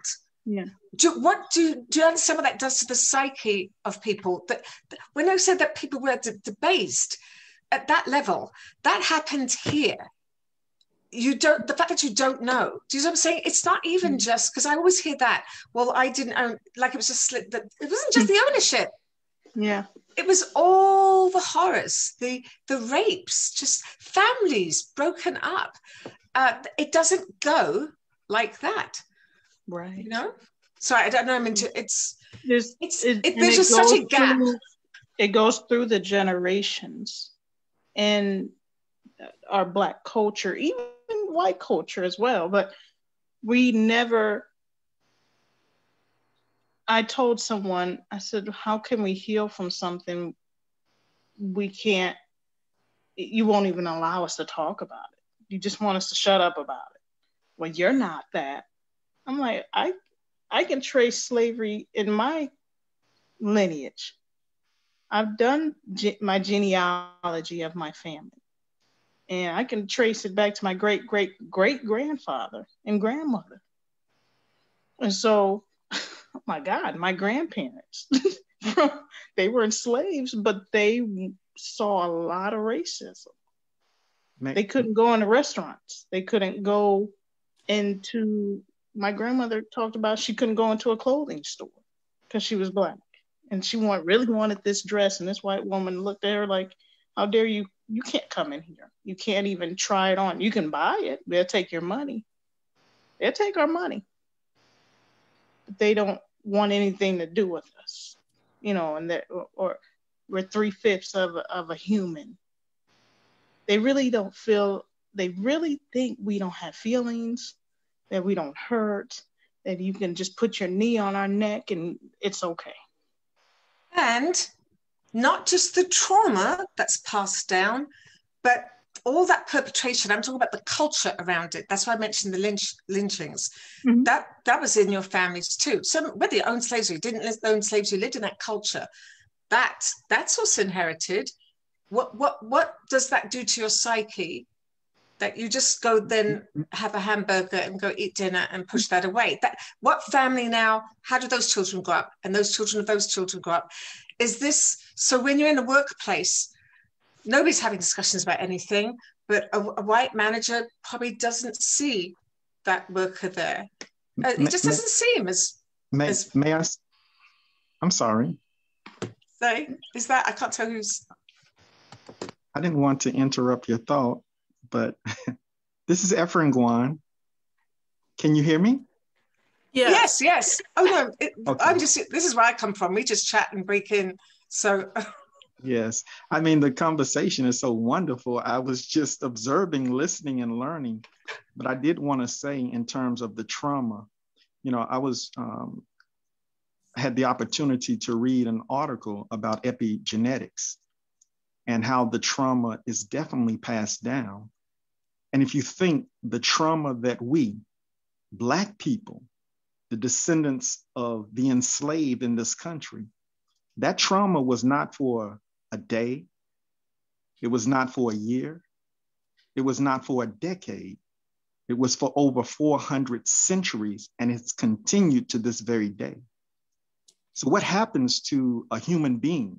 Yeah. Do you understand what that does to the psyche of people? That when I said that people were debased at that level, that happened here. The fact that you don't know. Do you know what I'm saying? It's not even just, because I always hear that, well, I didn't own, like it was just, it wasn't just the ownership. Yeah. It was all the horrors, the rapes, just families broken up. It doesn't go like that. Right. You know? Sorry, I don't know. There's just such a gap. It goes through the generations. And our Black culture, even white culture as well, but I told someone, I said, how can we heal from something you won't even allow us to talk about it. You just want us to shut up about it. Well, you're not that. I'm like, I can trace slavery in my lineage. I've done my genealogy of my family. And I can trace it back to my great-great-great-grandfather and grandmother. And so, oh my God, my grandparents, they were slaves, but they saw a lot of racism. They couldn't go into restaurants. They couldn't go into, my grandmother talked about she couldn't go into a clothing store because she was Black. And she really wanted this dress. And this white woman looked at her like, how dare you? You can't come in here. You can't even try it on. You can buy it. They'll take your money. They'll take our money. But they don't want anything to do with us, or we're 3/5 of a human. They really think we don't have feelings, that we don't hurt, that you can just put your knee on our neck and it's okay. And not just the trauma that's passed down, but all that perpetration. I'm talking about the culture around it. That's why I mentioned the lynchings. Mm-hmm. That was in your families too. So whether you owned slaves or you didn't own slaves, you lived in that culture. that's also inherited. What does that do to your psyche? That you just go then have a hamburger and go eat dinner and push that away. What family now, how do those children grow up? And those children of those children grow up? Is this, so when you're in the workplace, nobody's having discussions about anything, but a white manager probably doesn't see that worker there. It just doesn't seem as... May I? I'm sorry. Say, is that, I can't tell who's... I didn't want to interrupt your thought, but this is Efren Guan. Can you hear me? Yeah. Yes. Oh no, Okay. This is where I come from. We just chat and break in. So. Yes. I mean, the conversation is so wonderful. I was just observing, listening, and learning. But I did want to say, in terms of the trauma, I was had the opportunity to read an article about epigenetics and how the trauma is definitely passed down. And if you think the trauma that we, Black people, the descendants of the enslaved in this country, that trauma was not for a day. It was not for a year. It was not for a decade. It was for over 400 centuries, and it's continued to this very day. So what happens to a human being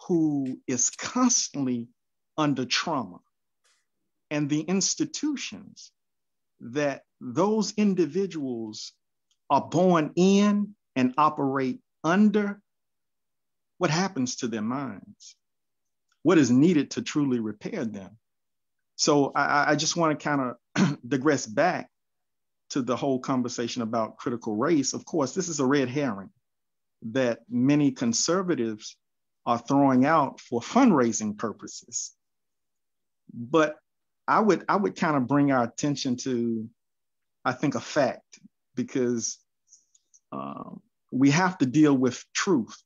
who is constantly under trauma, and the institutions that those individuals are born in and operate under? What happens to their minds? What is needed to truly repair them? So I just want to kind of digress back to the whole conversation about critical race. Of course, this is a red herring that many conservatives are throwing out for fundraising purposes. But I would kind of bring our attention to, I think, a fact, because we have to deal with truth.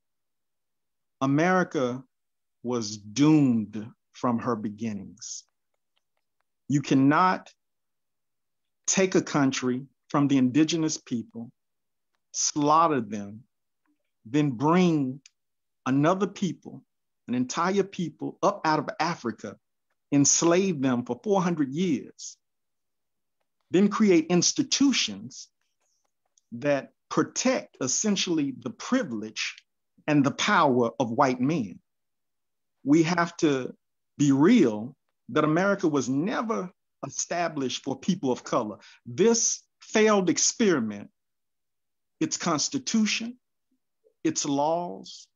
America was doomed from her beginnings. You cannot take a country from the indigenous people, slaughter them, then bring another people, an entire people, up out of Africa, enslave them for 400 years, then create institutions that protect essentially the privilege and the power of white men. We have to be real that America was never established for people of color. This failed experiment, its constitution, its laws,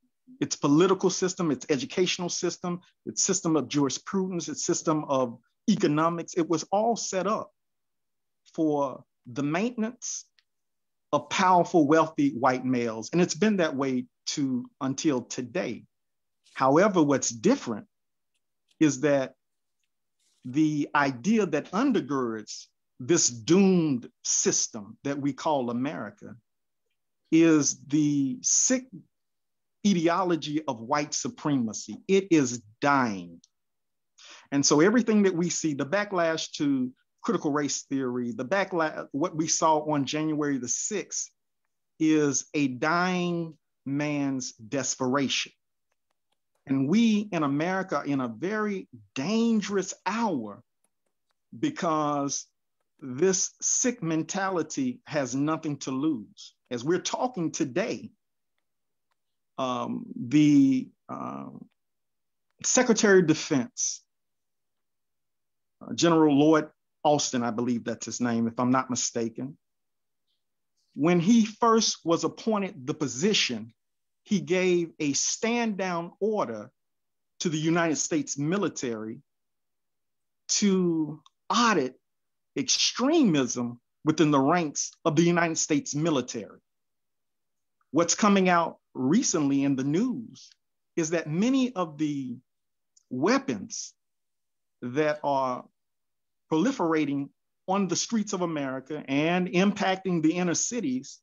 its political system, its educational system, its system of jurisprudence, its system of economics, it was all set up for the maintenance of powerful, wealthy white males. And it's been that way until today. However, what's different is that the idea that undergirds this doomed system that we call America is the sick ideology of white supremacy. It is dying. And so everything that we see, the backlash to critical race theory, the backlash, what we saw on January the 6th, is a dying man's desperation. And we in America are in a very dangerous hour because this sick mentality has nothing to lose. As we're talking today, the Secretary of Defense, General Lloyd Austin, I believe that's his name, if I'm not mistaken, when he first was appointed the position, he gave a stand down order to the United States military to audit extremism within the ranks of the United States military. What's coming out recently in the news is that many of the weapons that are proliferating on the streets of America and impacting the inner cities,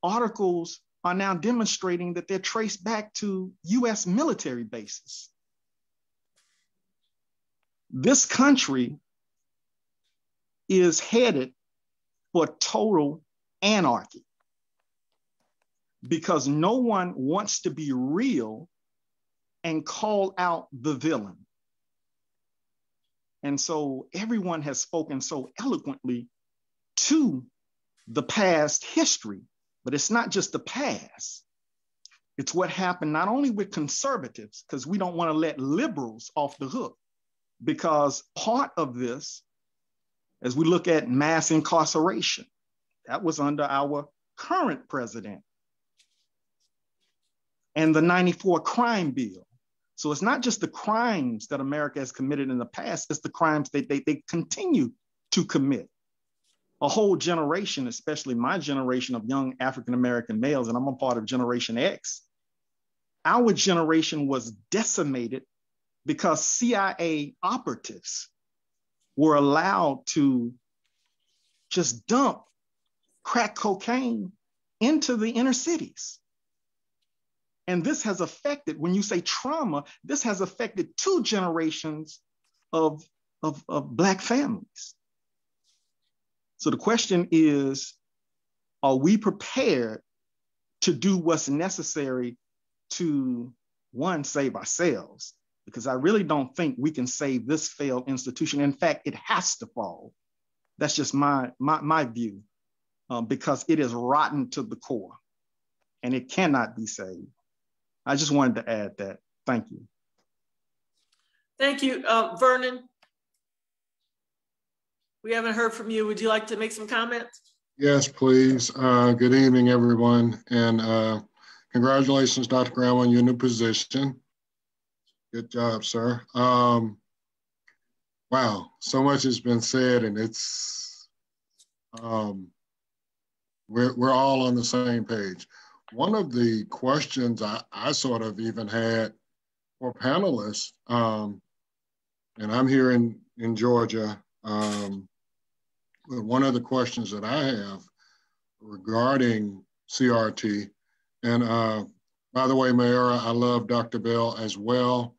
articles are now demonstrating that they're traced back to US military bases. This country is headed for total anarchy. because no one wants to be real and call out the villain. And so everyone has spoken so eloquently to the past history, but it's not just the past. It's what happened not only with conservatives, because we don't want to let liberals off the hook, because part of this, as we look at mass incarceration, that was under our current president, and the 94 crime bill. So it's not just the crimes that America has committed in the past, it's the crimes that they continue to commit. A whole generation, especially my generation of young African-American males, and I'm a part of Generation X, our generation was decimated because CIA operatives were allowed to just dump crack cocaine into the inner cities. And this has affected, when you say trauma, this has affected 2 generations of Black families. So the question is, are we prepared to do what's necessary to, one, save ourselves? Because I really don't think we can save this failed institution. In fact, it has to fall. That's just my view, because it is rotten to the core and it cannot be saved. I just wanted to add that. Thank you. Thank you. Vernon, we haven't heard from you. Would you like to make some comments? Yes, please. Good evening, everyone. And congratulations, Dr. Graham, on your new position. Good job, sir. Wow, so much has been said, and it's, we're all on the same page. One of the questions I sort of even had for panelists, and I'm here in Georgia, but one of the questions that I have regarding CRT, and by the way, Mayara, I love Dr. Bell as well.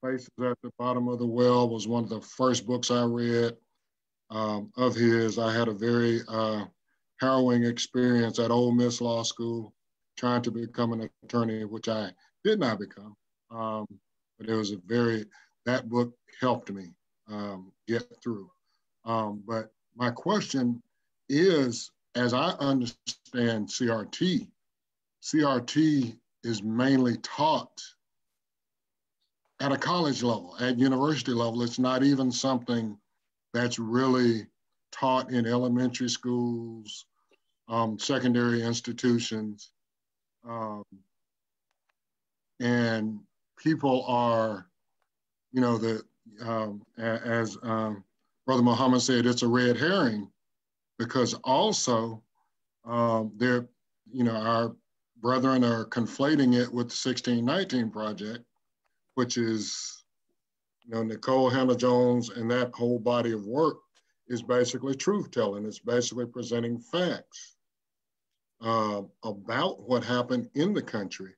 Faces at the Bottom of the Well was one of the first books I read of his. I had a very harrowing experience at Ole Miss Law School, trying to become an attorney, which I did not become. But it was that book helped me get through. But my question is, as I understand CRT is mainly taught at a college level, at university level. It's not even something that's really taught in elementary schools, secondary institutions. And people are, as Brother Muhammad said, it's a red herring, because also our brethren are conflating it with the 1619 Project, which is, Nicole Hannah-Jones and that whole body of work is basically truth-telling. It's basically presenting facts about what happened in the country.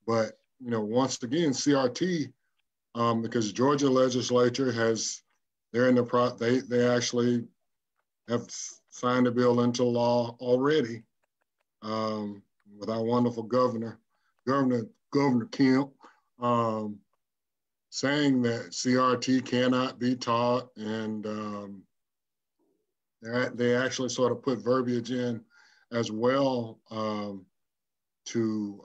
But, once again, CRT, because Georgia legislature they actually have signed a bill into law already with our wonderful Governor Kemp, saying that CRT cannot be taught, and they actually sort of put verbiage in as well to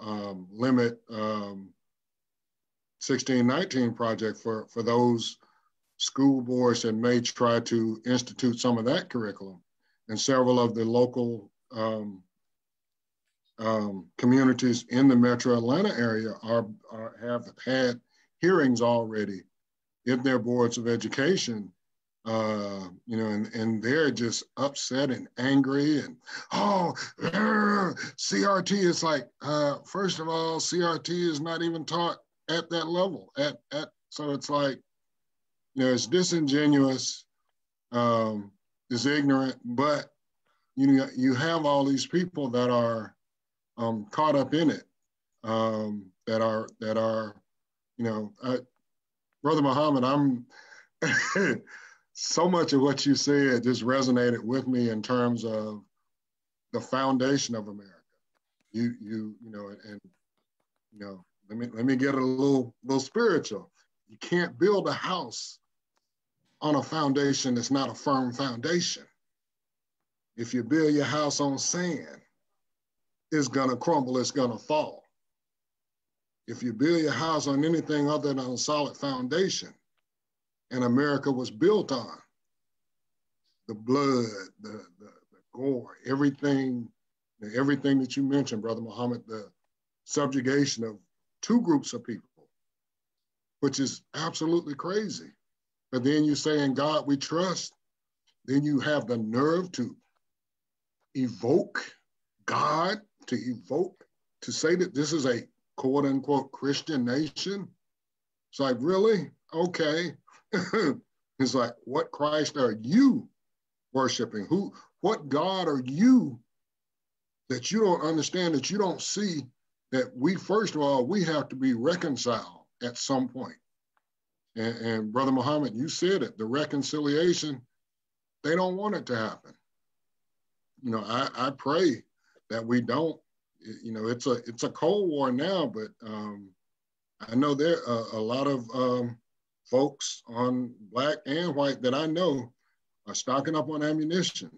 limit 1619 Project for those school boards that may try to institute some of that curriculum. And several of the local communities in the Metro Atlanta area have had hearings already in their boards of education, and they're just upset and angry and, CRT is like, first of all, CRT is not even taught at that level. So it's like, it's disingenuous, it's ignorant, but you have all these people that are caught up in it, that are Brother Muhammad, so much of what you said just resonated with me in terms of the foundation of America. you know, and you know, let me get a little spiritual. You can't build a house on a foundation that's not a firm foundation. If you build your house on sand, it's gonna crumble, it's gonna fall. If you build your house on anything other than a solid foundation, and America was built on the blood, the gore, everything that you mentioned, Brother Muhammad, the subjugation of two groups of people, which is absolutely crazy. But then you say, in God we trust, then you have the nerve to evoke God, to say that this is a quote unquote Christian nation. It's like, really? Okay. It's like, what Christ are you worshiping? What God are you that you don't understand, that you don't see, that we, first of all, we have to be reconciled at some point. And Brother Muhammad, you said it, the reconciliation, they don't want it to happen. You know, I pray that we don't. You know, it's a Cold War now, but I know there are a lot of folks on Black and white that I know are stocking up on ammunition,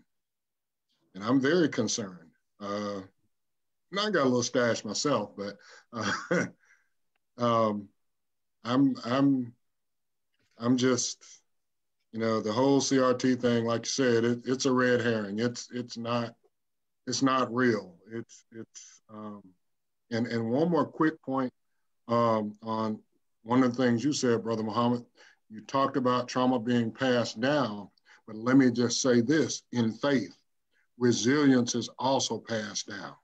and I'm very concerned. And I got a little stash myself, but I'm just, you know, the whole CRT thing, like you said, it's a red herring. It's not real. And one more quick point on one of the things you said, Brother Muhammad. You talked about trauma being passed down, but let me just say this: in faith, resilience is also passed down.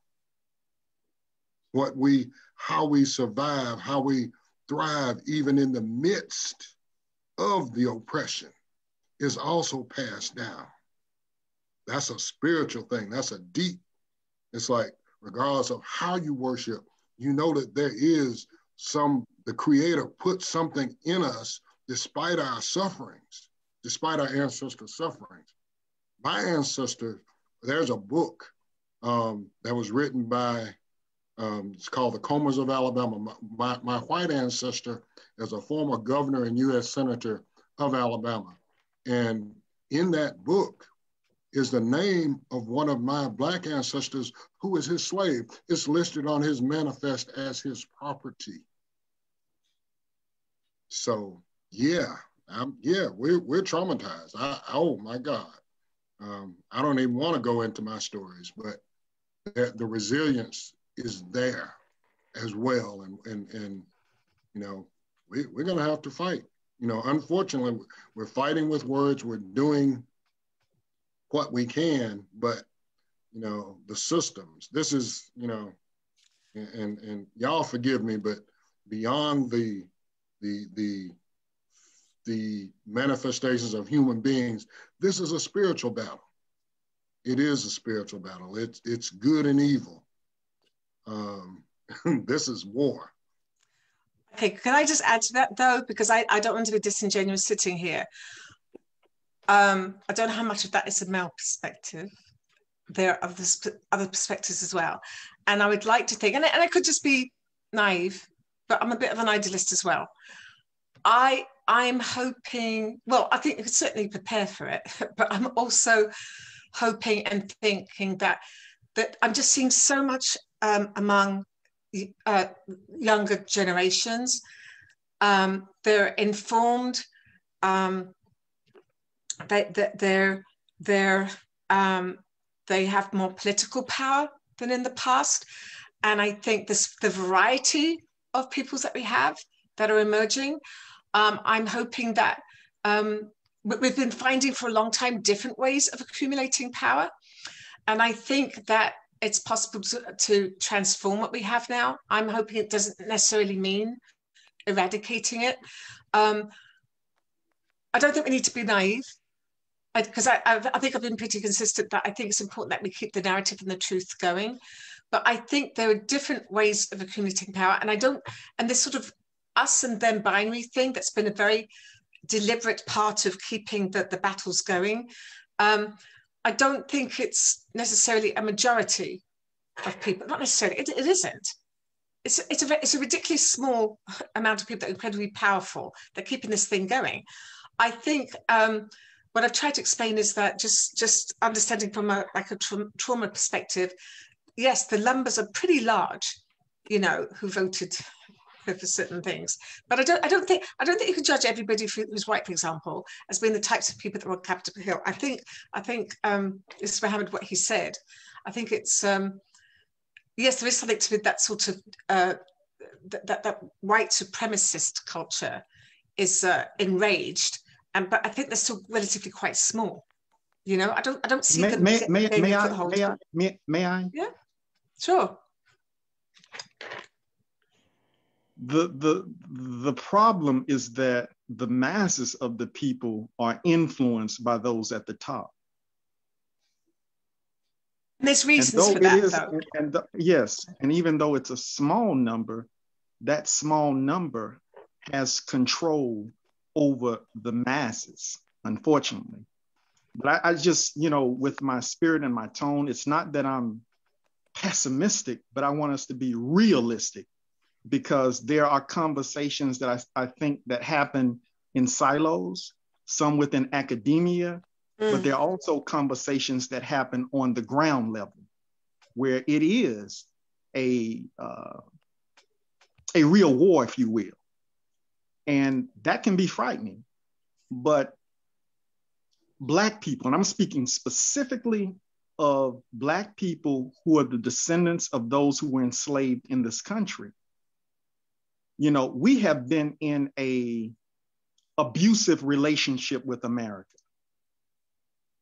How we survive, how we thrive, even in the midst of the oppression, is also passed down. That's a spiritual thing. That's a deep. It's like, regardless of how you worship, you know that there is the Creator put something in us despite our sufferings, despite our ancestors' sufferings. My ancestor, there's a book that was written by, it's called The Comers of Alabama. My white ancestor is a former governor and U.S. Senator of Alabama. And in that book is the name of one of my Black ancestors who was his slave. It's listed on his manifest as his property. So yeah, we're traumatized. Oh my God. I don't even want to go into my stories, but the resilience is there as well. And you know, we're gonna have to fight. You know, unfortunately, we're fighting with words, we're doing what we can, but you know, the systems, this is, you know, and y'all forgive me, but beyond the manifestations of human beings, this is a spiritual battle. It is a spiritual battle. It's good and evil. This is war. Okay, can I just add to that though? Because I don't want to be disingenuous sitting here. I don't know how much of that is a male perspective. There are other perspectives as well. And I would like to think, and I could just be naive, but I'm a bit of an idealist as well. I'm hoping, well, I think you could certainly prepare for it, but I'm also hoping and thinking that I'm just seeing so much among younger generations. They're informed. They have more political power than in the past, and I think the variety of peoples that we have that are emerging. I'm hoping that we've been finding for a long time different ways of accumulating power, and I think that it's possible to transform what we have now. I'm hoping it doesn't necessarily mean eradicating it. I don't think we need to be naive, because I think I've been pretty consistent that I think it's important that we keep the narrative and the truth going. But I think there are different ways of accumulating power, and this sort of us and them binary thing that's been a very deliberate part of keeping the battles going. I don't think it's necessarily a majority of people. Not necessarily, it isn't. It's a ridiculously small amount of people that are incredibly powerful. They're keeping this thing going. I think what I've tried to explain is that just understanding from a trauma perspective, yes, the numbers are pretty large, you know, who voted for certain things. But I don't think you can judge everybody who's white, for example, as being the types of people that were on Capitol Hill. I think this is Mohammed, what he said. I think it's yes, there is something to that sort of that white supremacist culture is enraged, but I think they're still relatively quite small. You know, I don't see them. May I? Yeah, sure. The problem is that the masses of the people are influenced by those at the top. And there's reasons for that, though. Yes, and even though it's a small number, that small number has control over the masses, unfortunately. But I just, you know, with my spirit and my tone, it's not that I'm pessimistic, but I want us to be realistic, because there are conversations that I think that happen in silos, some within academia, but there are also conversations that happen on the ground level, where it is a real war, if you will. And that can be frightening. But Black people, and I'm speaking specifically of Black people who are the descendants of those who were enslaved in this country, you know, we have been in an abusive relationship with America.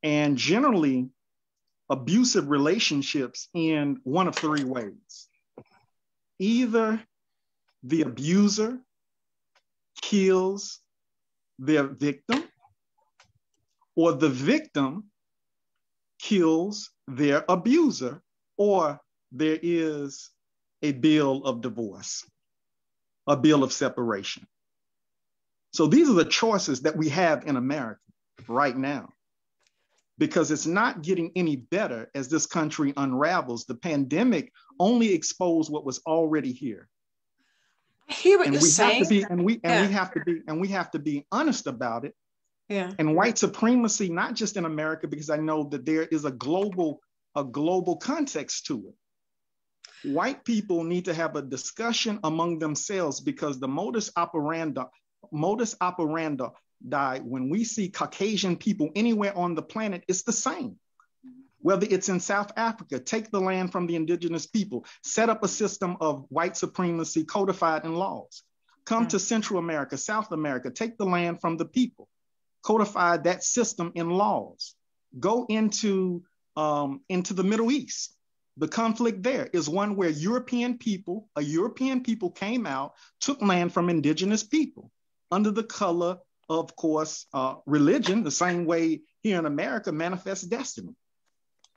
And generally, abusive relationships end one of three ways. Either the abuser kills their victim, or the victim kills their abuser, or there is a bill of divorce, a bill of separation. So these are the choices that we have in America right now, because it's not getting any better as this country unravels. The pandemic only exposed what was already here. I hear what you're saying. We have to be honest about it. Yeah. And white supremacy, not just in America, because I know that there is a global context to it. White people need to have a discussion among themselves, because the modus operandi when we see Caucasian people anywhere on the planet, it's the same. Whether it's in South Africa, take the land from the indigenous people, set up a system of white supremacy codified in laws. Come to Central America, South America, take the land from the people, codify that system in laws. Go into the Middle East. The conflict there is one where a European people came out, took land from indigenous people under the color of course, religion, the same way here in America manifests destiny.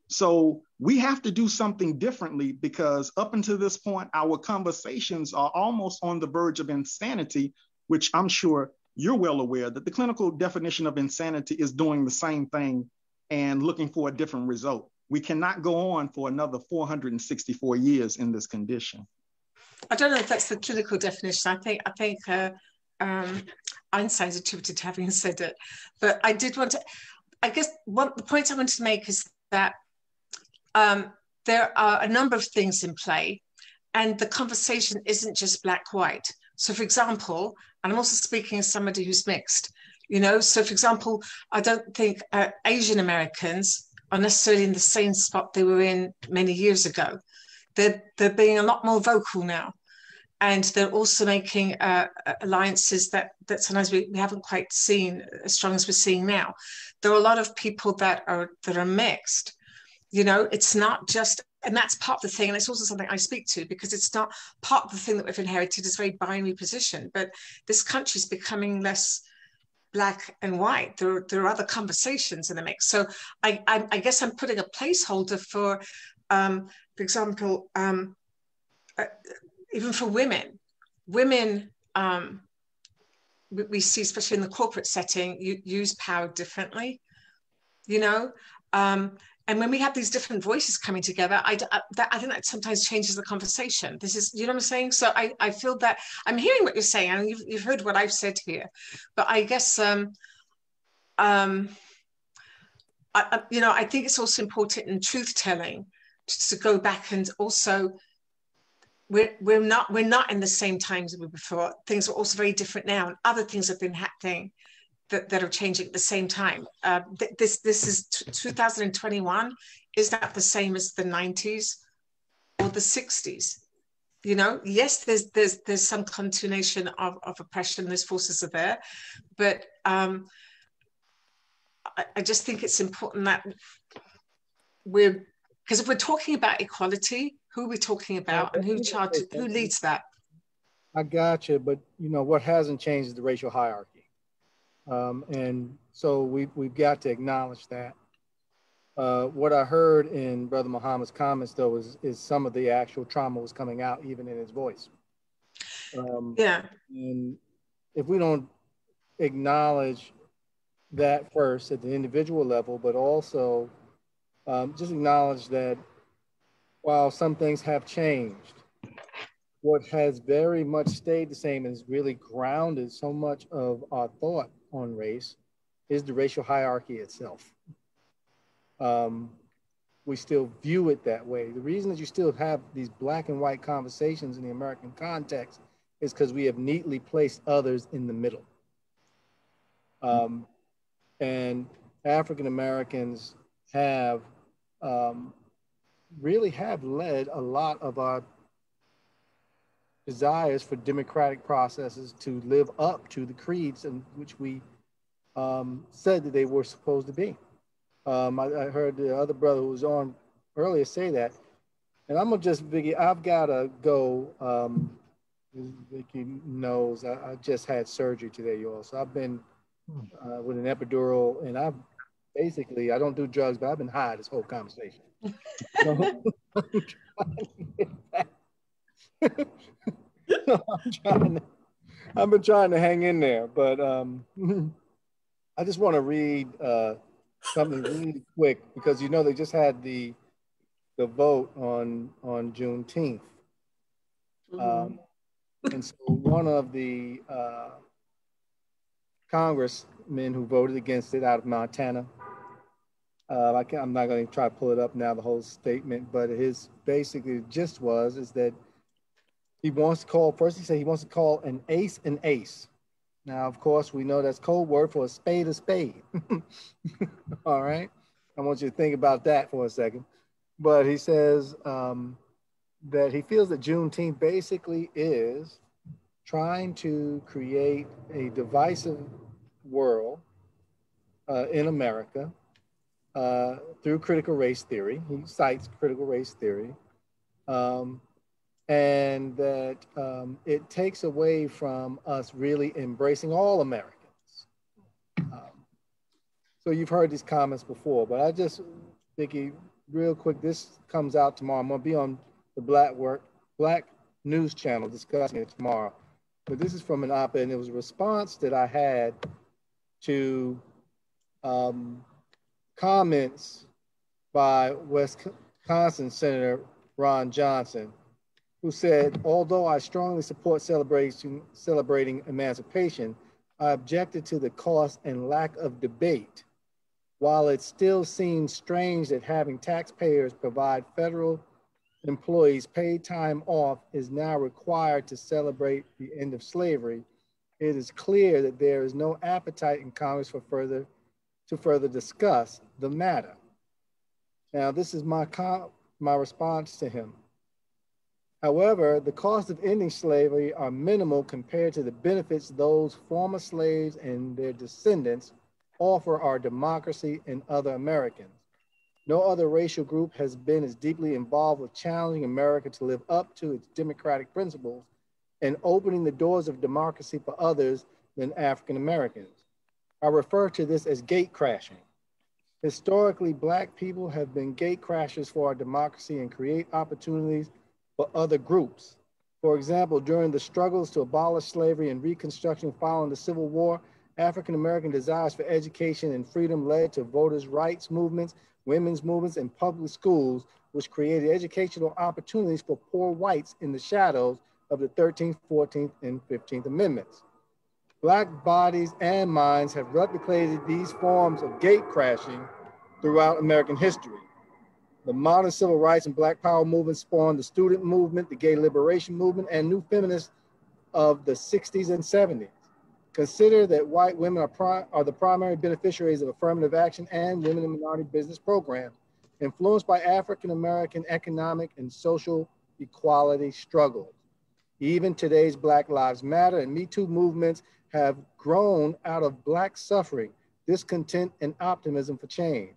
So we have to do something differently, because up until this point, our conversations are almost on the verge of insanity, which I'm sure you're well aware that the clinical definition of insanity is doing the same thing and looking for a different result. We cannot go on for another 464 years in this condition. I don't know if that's the clinical definition. I think Einstein's attributed to having said it, but I did want to, I guess the point I wanted to make is that there are a number of things in play, and the conversation isn't just black-white. So for example, and I'm also speaking as somebody who's mixed, you know, so for example, I don't think Asian Americans are necessarily in the same spot they were in many years ago. They're being a lot more vocal now. And they're also making alliances that sometimes we haven't quite seen as strong as we're seeing now. There are a lot of people that are mixed. You know, it's not just, and that's part of the thing, and it's also something I speak to, because it's not part of the thing that we've inherited is a very binary position, but this country is becoming less black and white. There are other conversations in the mix. So I guess I'm putting a placeholder for example, even for women, we see, especially in the corporate setting, you use power differently, you know? And when we have these different voices coming together, I think that sometimes changes the conversation. This is, you know what I'm saying? So I feel that I'm hearing what you're saying, and you've heard what I've said here, but I guess, I think it's also important in truth telling to go back and also, we're not in the same times as we were before. Things are also very different now, and other things have been happening that are changing at the same time. This is 2021 is not the same as the 90s or the 60s. You know, yes, there's some continuation of oppression. Those forces are there, but I just think it's important that because if we're talking about equality, who are we talking about, and who leads that? I got you, but you know what hasn't changed is the racial hierarchy, and so we've got to acknowledge that. What I heard in Brother Muhammad's comments, though, is some of the actual trauma was coming out even in his voice. Yeah. And if we don't acknowledge that first at the individual level, but also just acknowledge that while some things have changed, what has very much stayed the same and has really grounded so much of our thought on race is the racial hierarchy itself. We still view it that way. The reason that you still have these black and white conversations in the American context is because we have neatly placed others in the middle. And African Americans have really have led a lot of our desires for democratic processes to live up to the creeds in which we said that they were supposed to be. I heard the other brother who was on earlier say that, and I'm gonna just, Vicky, I've gotta go. Vicky knows I just had surgery today, y'all. So I've been with an epidural, and I don't do drugs, but I've been high this whole conversation. So, I've been trying to hang in there, but I just want to read something really quick because you know they just had the vote on Juneteenth, and so one of the congressmen who voted against it out of Montana. I'm not going to try to pull it up now, the whole statement, but his basically gist is that he wants to call, first he said he wants to call an ace an ace. Now, of course, we know that's code word for a spade. All right. I want you to think about that for a second. But he says that he feels that Juneteenth basically is trying to create a divisive world in America through critical race theory. He cites critical race theory. And that it takes away from us really embracing all Americans. So you've heard these comments before, but I just, Vicki, real quick, this comes out tomorrow. I'm gonna be on the Black News Channel discussing it tomorrow. But this is from an op-ed, and it was a response that I had to comments by Wisconsin Senator Ron Johnson, who said, although I strongly support celebrating emancipation, I objected to the cost and lack of debate. While it still seems strange that having taxpayers provide federal employees paid time off is now required to celebrate the end of slavery, it is clear that there is no appetite in Congress to further discuss the matter. Now, this is my response to him. However, the cost of ending slavery are minimal compared to the benefits those former slaves and their descendants offer our democracy and other Americans. No other racial group has been as deeply involved with challenging America to live up to its democratic principles and opening the doors of democracy for others than African Americans. I refer to this as gate crashing. Historically, Black people have been gate crashers for our democracy and create opportunities for other groups. For example, during the struggles to abolish slavery and Reconstruction following the Civil War, African American desires for education and freedom led to voters' rights movements women's movements, and public schools, which created educational opportunities for poor whites in the shadows of the 13th, 14th, and 15th Amendments. Black bodies and minds have replicated these forms of gate crashing throughout American history. The modern civil rights and Black power movement spawned the student movement, the gay liberation movement, and new feminists of the 60s and 70s. Consider that white women are the primary beneficiaries of affirmative action and women in minority business programs, influenced by African-American economic and social equality struggles. Even today's Black Lives Matter and Me Too movements have grown out of Black suffering, discontent, and optimism for change.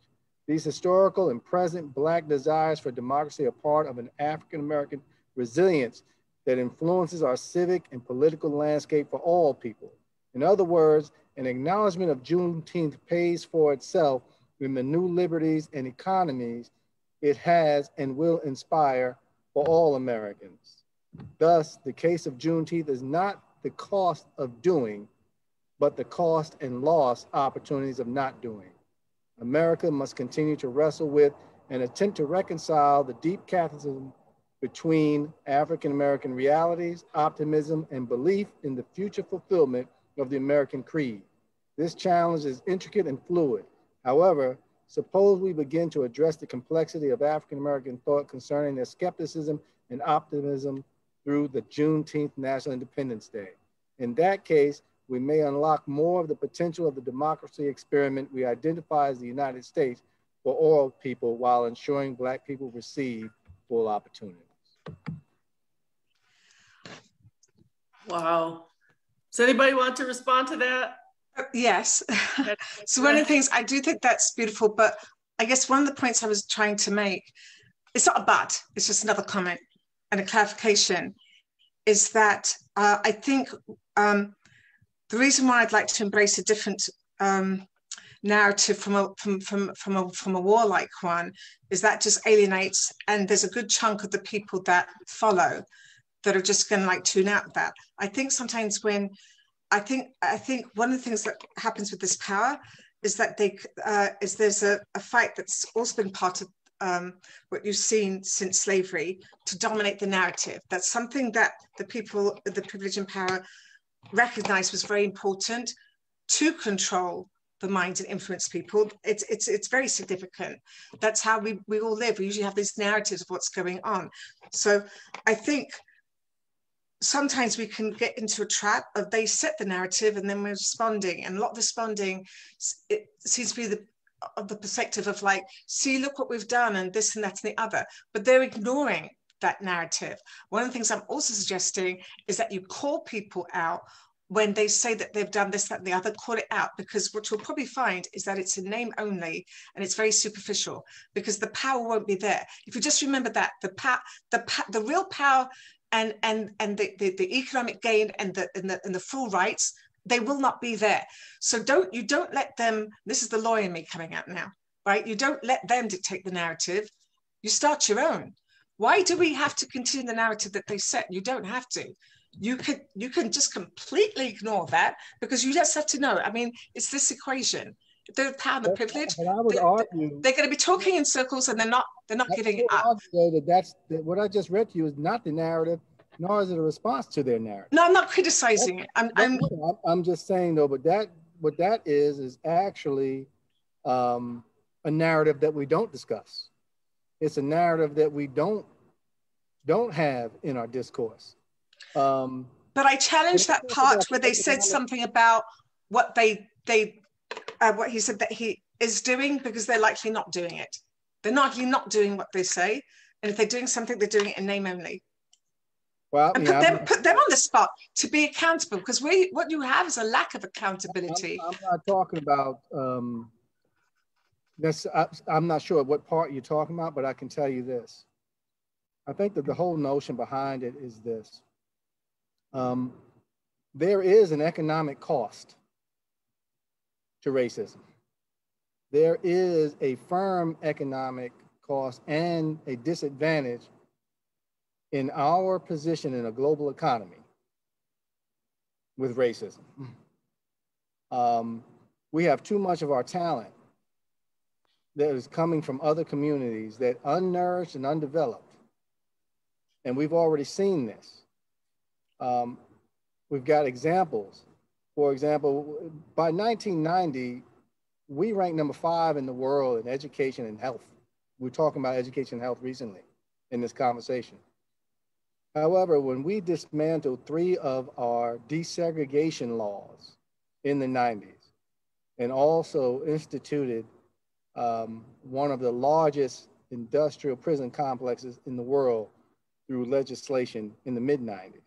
These historical and present Black desires for democracy are part of an African-American resilience that influences our civic and political landscape for all people. In other words, an acknowledgement of Juneteenth pays for itself in the new liberties and economies it has and will inspire for all Americans. Thus, the case of Juneteenth is not the cost of doing, but the cost and loss opportunities of not doing. America must continue to wrestle with and attempt to reconcile the deep chasm between African-American realities, optimism, and belief in the future fulfillment of the American creed. This challenge is intricate and fluid. However, suppose we begin to address the complexity of African-American thought concerning their skepticism and optimism through the Juneteenth National Independence Day. In that case, we may unlock more of the potential of the democracy experiment we identify as the United States for all people while ensuring Black people receive full opportunities. Wow. Does anybody want to respond to that? Yes. So one of the things, I do think that's beautiful, but I guess one of the points I was trying to make, it's not a but, it's just another comment and a clarification, is that I think the reason why I'd like to embrace a different narrative from a warlike one is that just alienates, and there's a good chunk of the people that follow that are just going to like tune out that. I think sometimes when I think one of the things that happens with this power is that there's a fight that's also been part of what you've seen since slavery to dominate the narrative. That's something that the people, the privilege and power recognized was very important to control the minds and influence people. It's very significant. That's how we all live. We usually have these narratives of what's going on. So I think sometimes we can get into a trap of they set the narrative and then we're responding, and a lot of responding, it seems to be of the perspective of like, see, look what we've done and this and that and the other, but they're ignoring that narrative. One of the things I'm also suggesting is that you call people out when they say that they've done this, that and the other, call it out, because what you'll probably find is that it's a name only and it's very superficial, because the power won't be there. If you just remember that the real power and the economic gain and the full rights, they will not be there. So you don't let them, this is the lawyer in me coming out now, right? You don't let them dictate the narrative. You start your own. Why do we have to continue the narrative that they set? You don't have to. You can just completely ignore that, because you just have to know. I mean, it's this equation. The power and the privilege. But I would argue they're going to be talking in circles, and they're not giving it up. That what I just read to you is not the narrative, nor is it a response to their narrative. No, I'm not criticizing it. I'm just saying though, but what that is actually a narrative that we don't discuss. It's a narrative that we don't have in our discourse. But I challenge that part where they said something about what what he said that he is doing, because they're likely not doing it. They're likely not doing what they say, and if they're doing something, they're doing it in name only. Well, and put them on the spot to be accountable, because what you have is a lack of accountability. I'm not talking about. I'm not sure what part you're talking about, but I can tell you this. I think that the whole notion behind it is this. There is an economic cost to racism. There is a firm economic cost and a disadvantage in our position in a global economy with racism. We have too much of our talent that is coming from other communities that unnourished and undeveloped. And we've already seen this. We've got examples. For example, by 1990, we ranked number 5 in the world in education and health. We're talking about education and health recently in this conversation. However, when we dismantled 3 of our desegregation laws in the 90s and also instituted one of the largest industrial prison complexes in the world through legislation in the mid-90s,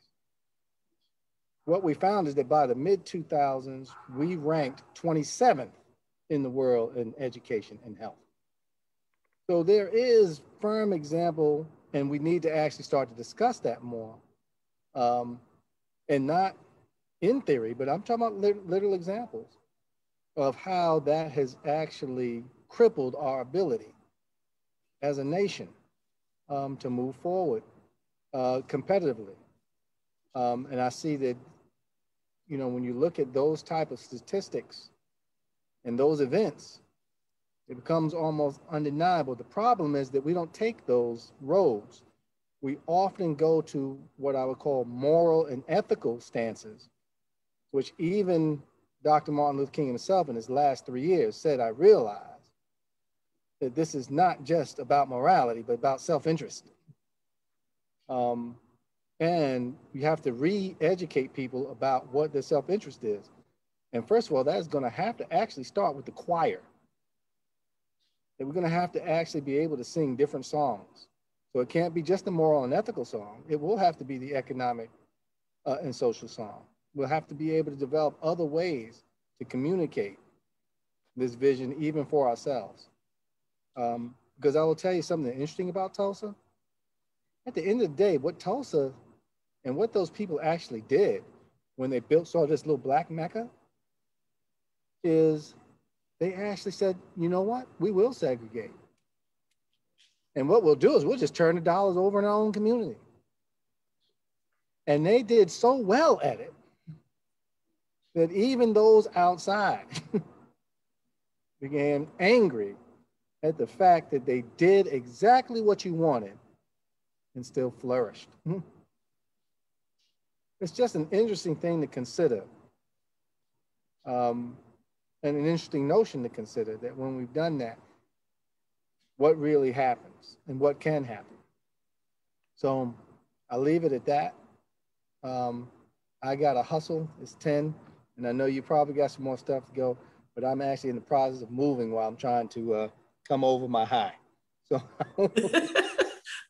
what we found is that by the mid-2000s, we ranked 27th in the world in education and health. So there is firm example, and we need to actually start to discuss that more. And not in theory, but I'm talking about literal examples of how that has actually crippled our ability as a nation to move forward competitively. And I see that, you know, when you look at those type of statistics and those events, it becomes almost undeniable. The problem is that we don't take those roads. We often go to what I would call moral and ethical stances, which even Dr. Martin Luther King himself in his last 3 years said, I realize that this is not just about morality, but about self-interest. And you have to re-educate people about what their self-interest is. And first of all, that's gonna have to actually start with the choir. That we're gonna have to actually be able to sing different songs. So it can't be just a moral and ethical song. It will have to be the economic and social song. We'll have to be able to develop other ways to communicate this vision even for ourselves. Because I will tell you something interesting about Tulsa. At the end of the day, what Tulsa and what those people actually did when they saw this little black Mecca is they actually said, you know what, we will segregate. And what we'll do is we'll just turn the dollars over in our own community. And they did so well at it that even those outside began angry at the fact that they did exactly what you wanted and still flourished. It's just an interesting thing to consider. And an interesting notion to consider that when we've done that, what really happens and what can happen. So I'll leave it at that. I got to hustle, it's 10, and I know you probably got some more stuff to go, but I'm actually in the process of moving while I'm trying to come over my high. So.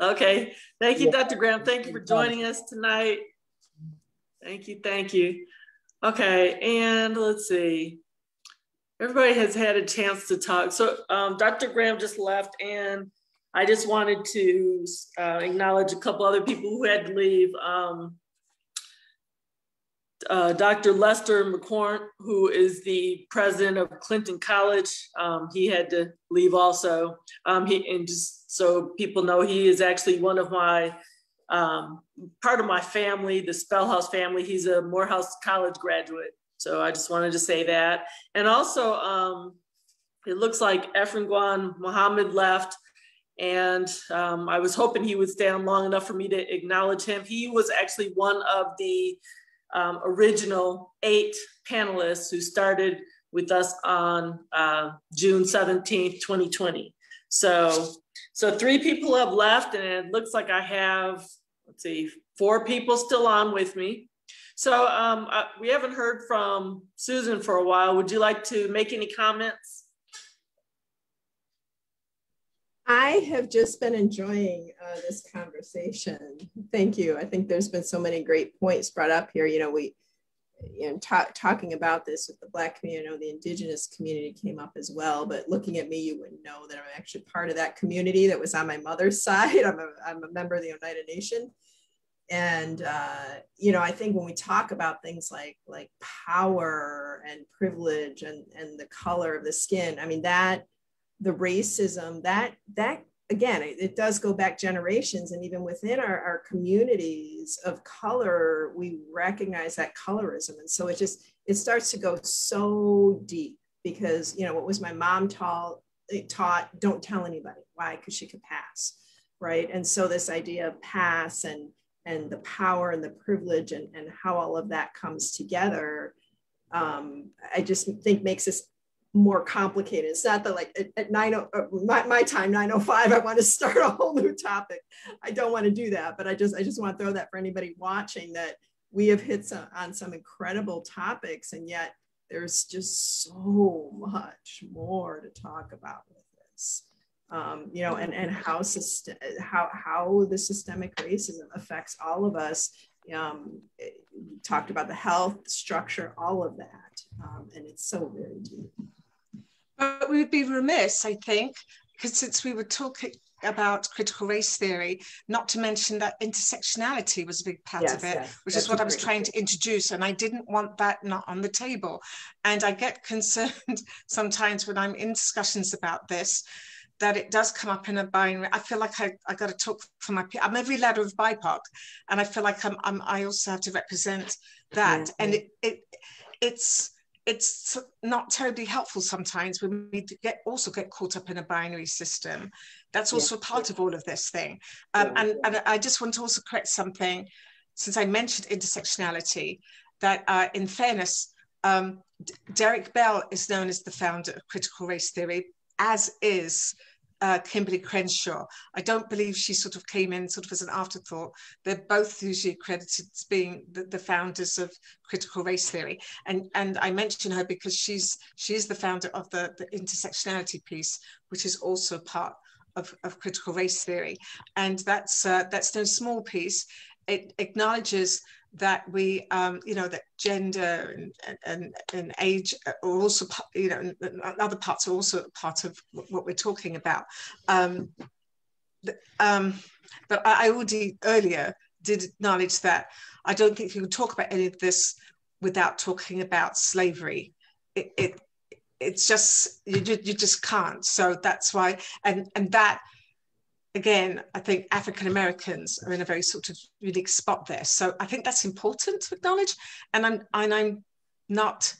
Okay, thank you, Dr. Graham. Thank you for joining us tonight. Thank you, thank you. Okay, and let's see. Everybody has had a chance to talk. So Dr. Graham just left, and I just wanted to acknowledge a couple other people who had to leave. Dr. Lester McCorn, who is the president of Clinton College, he had to leave also. And just so people know, he is actually one of my, part of my family, the Spellhouse family. He's a Morehouse College graduate. So I just wanted to say that. And also, it looks like Efrenguan Muhammad left, and I was hoping he would stay on long enough for me to acknowledge him. He was actually one of the original 8 panelists who started with us on June 17th, 2020. So 3 people have left, and it looks like I have, let's see, 4 people still on with me. So we haven't heard from Susan for a while. Would you like to make any comments? I have just been enjoying this conversation. Thank you. I think there's been so many great points brought up here. You know, talking about this with the Black community, you know, the Indigenous community came up as well, but looking at me, you wouldn't know that I'm actually part of that community that was on my mother's side. I'm a member of the Oneida Nation. And, you know, I think when we talk about things like power and privilege and the color of the skin, I mean, that the racism, that again, it does go back generations. And even within our communities of color, we recognize that colorism. And so it starts to go so deep because, you know, what was my mom taught taught, don't tell anybody. Why? Because she could pass, right? And so this idea of pass and the power and the privilege and how all of that comes together, I just think makes this more complicated. It's not that like at my time, 9:05, I want to start a whole new topic. I don't want to do that, but I just want to throw that for anybody watching, that we have hit on some incredible topics, and yet there's just so much more to talk about with this. You know, and how the systemic racism affects all of us. We talked about the health, the structure, all of that, and it's so very deep. But we would be remiss, I think, because since we were talking about critical race theory, not to mention that intersectionality was a big part of it, which is what I was trying to introduce, and I didn't want that not on the table. And I get concerned sometimes when I'm in discussions about this, that it does come up in a binary. I feel like I got to talk for my peers. I'm every letter of BIPOC, and I feel like I also have to represent that. And it's not terribly helpful sometimes when we also get caught up in a binary system. That's also part of all of this thing. And I just want to also correct something, since I mentioned intersectionality, that in fairness, Derek Bell is known as the founder of critical race theory, as is Kimberly Crenshaw. I don't believe she sort of came in sort of as an afterthought. They're both usually accredited as being the founders of critical race theory. And I mention her because she's the founder of the intersectionality piece, which is also part of critical race theory. And that's no small piece. It acknowledges that we, that gender and age are also, and other parts are also part of what we're talking about. But I already earlier did acknowledge that I don't think you can talk about any of this without talking about slavery. It's just, you just can't. So that's why, and that, again, I think African Americans are in a very sort of unique spot there. So I think that's important to acknowledge. And I'm not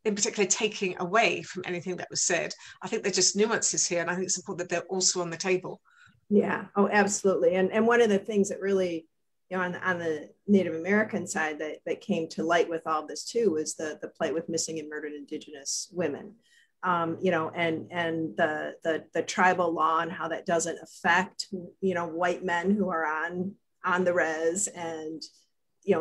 in particular taking away from anything that was said. I think they're just nuances here, and I think it's important that they're also on the table. Yeah, oh, absolutely. And one of the things that really, on the Native American side that came to light with all this too was the plight with missing and murdered Indigenous women. And the tribal law and how that doesn't affect, white men who are on the res. And,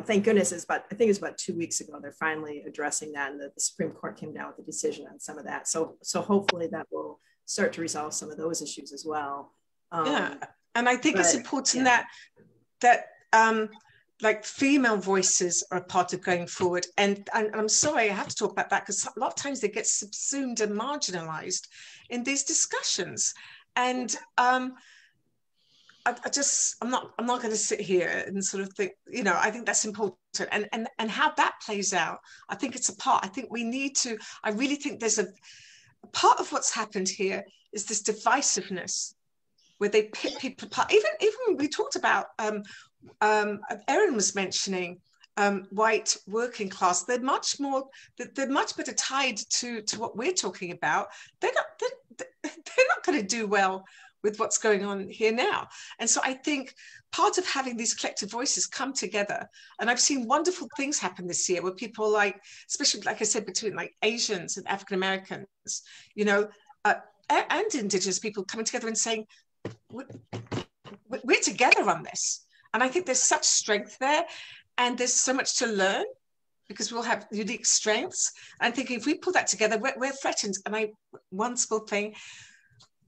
thank goodness I think it's about 2 weeks ago, they're finally addressing that, and the Supreme Court came down with a decision on some of that. So hopefully that will start to resolve some of those issues as well. And I think it's important that like female voices are a part of going forward. And I'm sorry, I have to talk about that because a lot of times they get subsumed and marginalized in these discussions. And I'm not going to sit here and sort of think, I think that's important. And how that plays out, I think it's a part. I think we need to, I really think there's a part of what's happened here is this divisiveness where they pick people apart. Even we talked about, Erin was mentioning white working class. They're much better tied to what we're talking about. They're not going to do well with what's going on here now. And so I think part of having these collective voices come together, and I've seen wonderful things happen this year where people like, especially like I said, between like Asians and African Americans, and Indigenous people coming together and saying, we're together on this. And I think there's such strength there, and there's so much to learn because we'll have unique strengths. I think if we pull that together, we're threatened. And one small thing,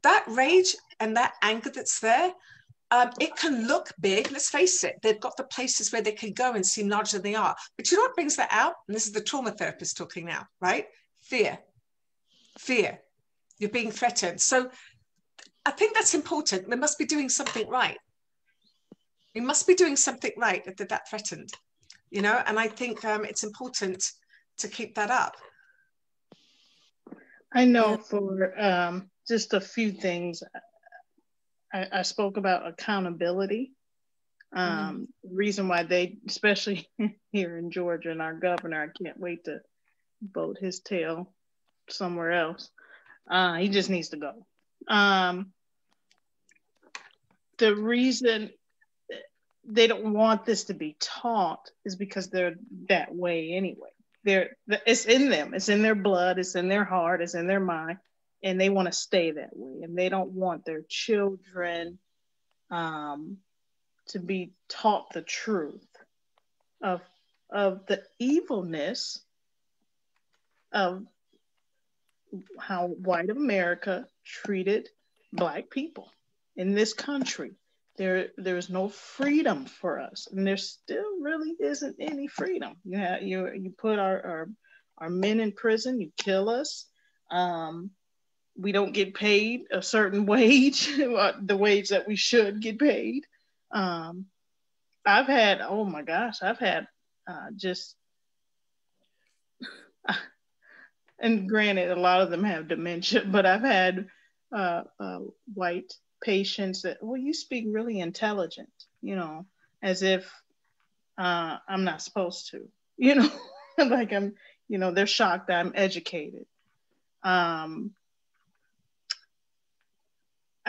that rage and that anger that's there, it can look big, let's face it. They've got the places where they can go and seem larger than they are. But you know what brings that out? And this is the trauma therapist talking now, right? Fear. You're being threatened. So I think that's important. We must be doing something right. We must be doing something right if they're that threatened, and I think it's important to keep that up. I know for just a few things, I spoke about accountability. Reason why they, especially here in Georgia, and our governor, I can't wait to vote his tail somewhere else. He just needs to go. The reason they don't want this to be taught is because they're that way anyway. It's in them. It's in their blood. It's in their heart. It's in their mind, and they want to stay that way. And they don't want their children to be taught the truth of the evilness of how white America treated Black people in this country. There's no freedom for us, and there still really isn't any freedom. You put our men in prison, you kill us. We don't get paid a certain wage, the wage that we should get paid. I've had just, and granted, a lot of them have dementia, but I've had white patients that, well, you speak really intelligent, as if I'm not supposed to, like I'm, they're shocked that I'm educated. I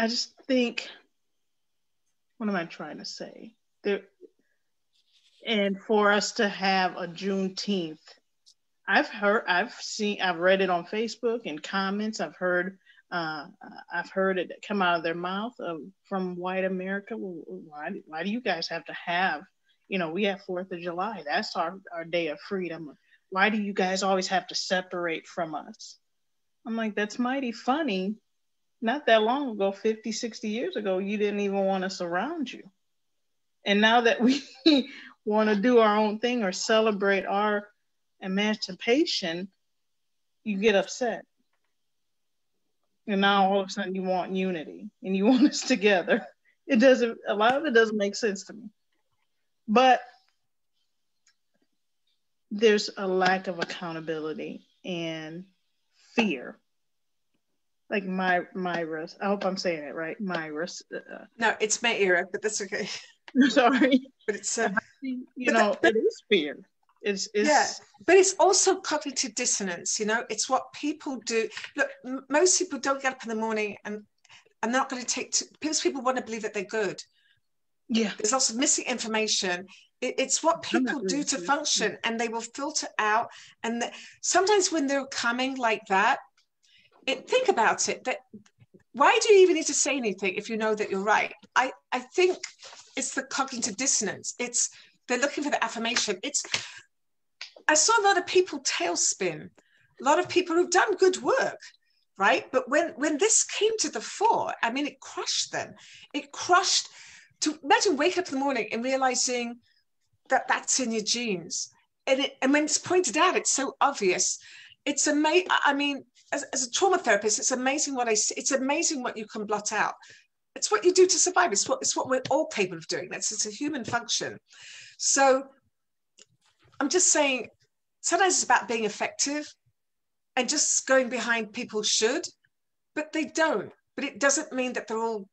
just think, what am I trying to say? And for us to have a Juneteenth, I've read it on Facebook and comments. I've heard it come out of their mouth from white America. Well, why do you guys have to have, we have 4th of July. That's our day of freedom. Why do you guys always have to separate from us? I'm like, that's mighty funny. Not that long ago, 50, 60 years ago, you didn't even want us around you. And now that we want to do our own thing or celebrate our emancipation, you get upset. And now all of a sudden you want unity and you want us together. A lot of it doesn't make sense to me. But there's a lack of accountability and fear. Like Myra's, I hope I'm saying it right. Myra's. No, it's Mayra, but that's okay. Sorry. But it's, it is fear. It's yeah, but it's also cognitive dissonance. It's what people do. Look, most people don't get up in the morning and are not going to take. Most people want to believe that they're good. Yeah, there's lots of missing information. It's what people do to function, and they will filter out. And sometimes when they're coming like that, think about it. That why do you even need to say anything if you know that you're right? I think it's the cognitive dissonance. They're looking for the affirmation. I saw a lot of people tailspin, a lot of people who've done good work, right? But when this came to the fore, I mean, it crushed them. It crushed. To imagine waking up in the morning and realizing that that's in your genes, and when it's pointed out, it's so obvious. It's amazing. I mean, as a trauma therapist, it's amazing what I see. It's amazing what you can blot out. It's what you do to survive. It's what we're all capable of doing. It's a human function. So I'm just saying, sometimes it's about being effective and just going behind people should, but they don't. But it doesn't mean that they're all,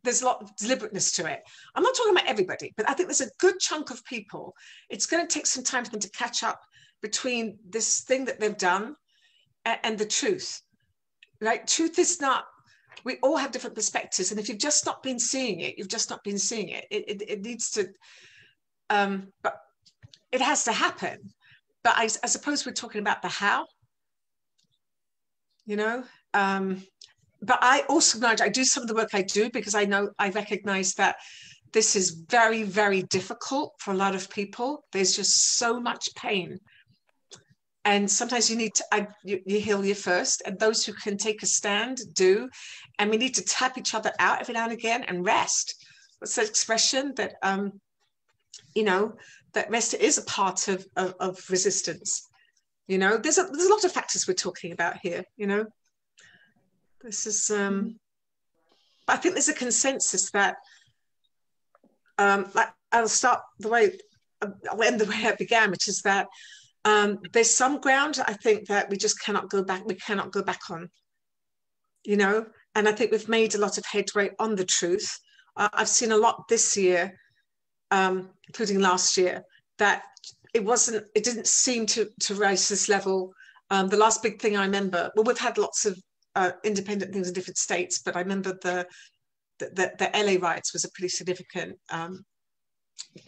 there's a lot of deliberateness to it. I'm not talking about everybody, but I think there's a good chunk of people. It's going to take some time for them to catch up between this thing that they've done and the truth. Right? Truth is not, we all have different perspectives. And if you've just not been seeing it, you've just not been seeing it. It needs to, but it has to happen. But I suppose we're talking about the how, but I also know I do some of the work I do because I recognize that this is very, very difficult for a lot of people. There's just so much pain. And sometimes you need to, you heal you first, and those who can take a stand do. And we need to tap each other out every now and again and rest. What's that expression that, that rest is a part of resistance. There's a lot of factors we're talking about here, This is, but I think there's a consensus that, I'll start I'll end the way I began, which is that there's some ground I think that we just cannot go back. We cannot go back on, and I think we've made a lot of headway on the truth. I've seen a lot this year, including last year, that it didn't seem to rise to this level The last big thing I remember, well, we've had lots of independent things in different states, but I remember the LA riots was a pretty significant, a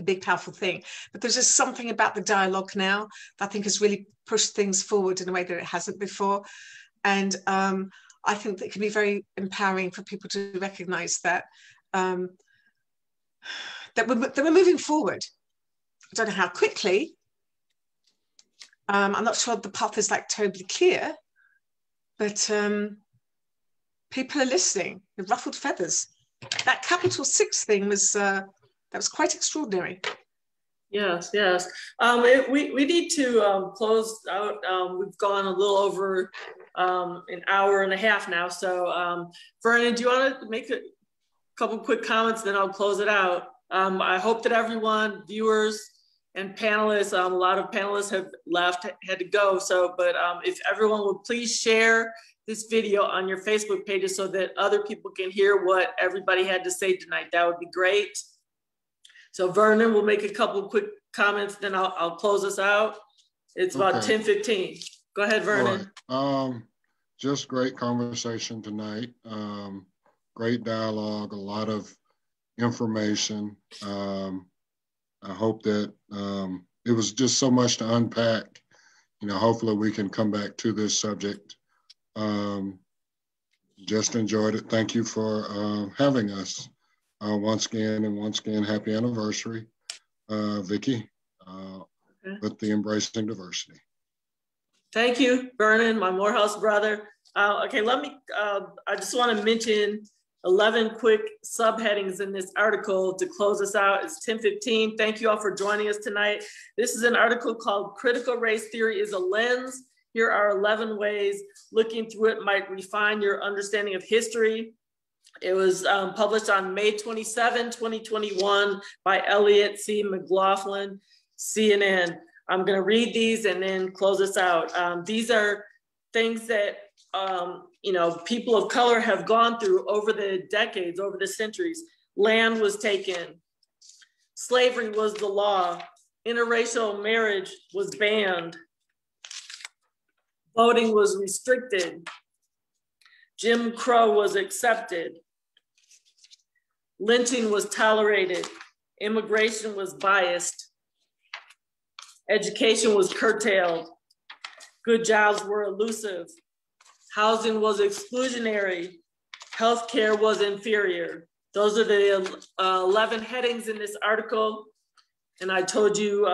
big, powerful thing. But there's just something about the dialogue now that I think has really pushed things forward in a way that it hasn't before. And I think that it can be very empowering for people to recognize that that we're moving forward. I don't know how quickly. I'm not sure the path is like terribly clear, but people are listening with ruffled feathers. That capital 6 thing was that was quite extraordinary. Yes, yes. We need to close out. We've gone a little over an hour and a half now. So Vernon, do you want to make a couple quick comments, then I'll close it out. I hope that everyone, viewers and panelists, a lot of panelists have left, had to go. So, but if everyone would please share this video on your Facebook pages so that other people can hear what everybody had to say tonight, that would be great. So Vernon will make a couple quick comments, then I'll close us out. It's about 10:15. Go ahead, Vernon. Right. Just great conversation tonight. Great dialogue, a lot of information. I hope that it was just so much to unpack. You know, hopefully we can come back to this subject. Just enjoyed it. Thank you for having us once again, and once again, happy anniversary, Vicki, with the Embracing Diversity. Thank you, Vernon, my Morehouse brother. Okay, let me, I just want to mention 11 quick subheadings in this article to close us out. It's 10:15. Thank you all for joining us tonight. This is an article called Critical Race Theory is a Lens. Here are 11 ways looking through it might refine your understanding of history. It was published on May 27, 2021 by Elliot C. McLaughlin, CNN. I'm gonna read these and then close us out. These are things that you know, people of color have gone through over the decades, over the centuries. Land was taken. Slavery was the law. Interracial marriage was banned. Voting was restricted. Jim Crow was accepted. Lynching was tolerated. Immigration was biased. Education was curtailed. Good jobs were elusive. Housing was exclusionary. Healthcare was inferior. Those are the 11 headings in this article. And I told you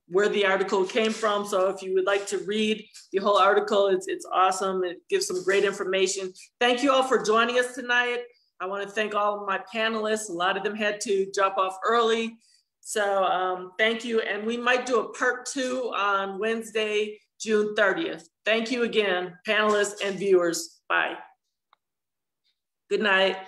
where the article came from. So if you would like to read the whole article, it's awesome. It gives some great information. Thank you all for joining us tonight. I want to thank all of my panelists. A lot of them had to drop off early. So thank you. And we might do a part 2 on Wednesday, June 30th. Thank you again, panelists and viewers. Bye. Good night.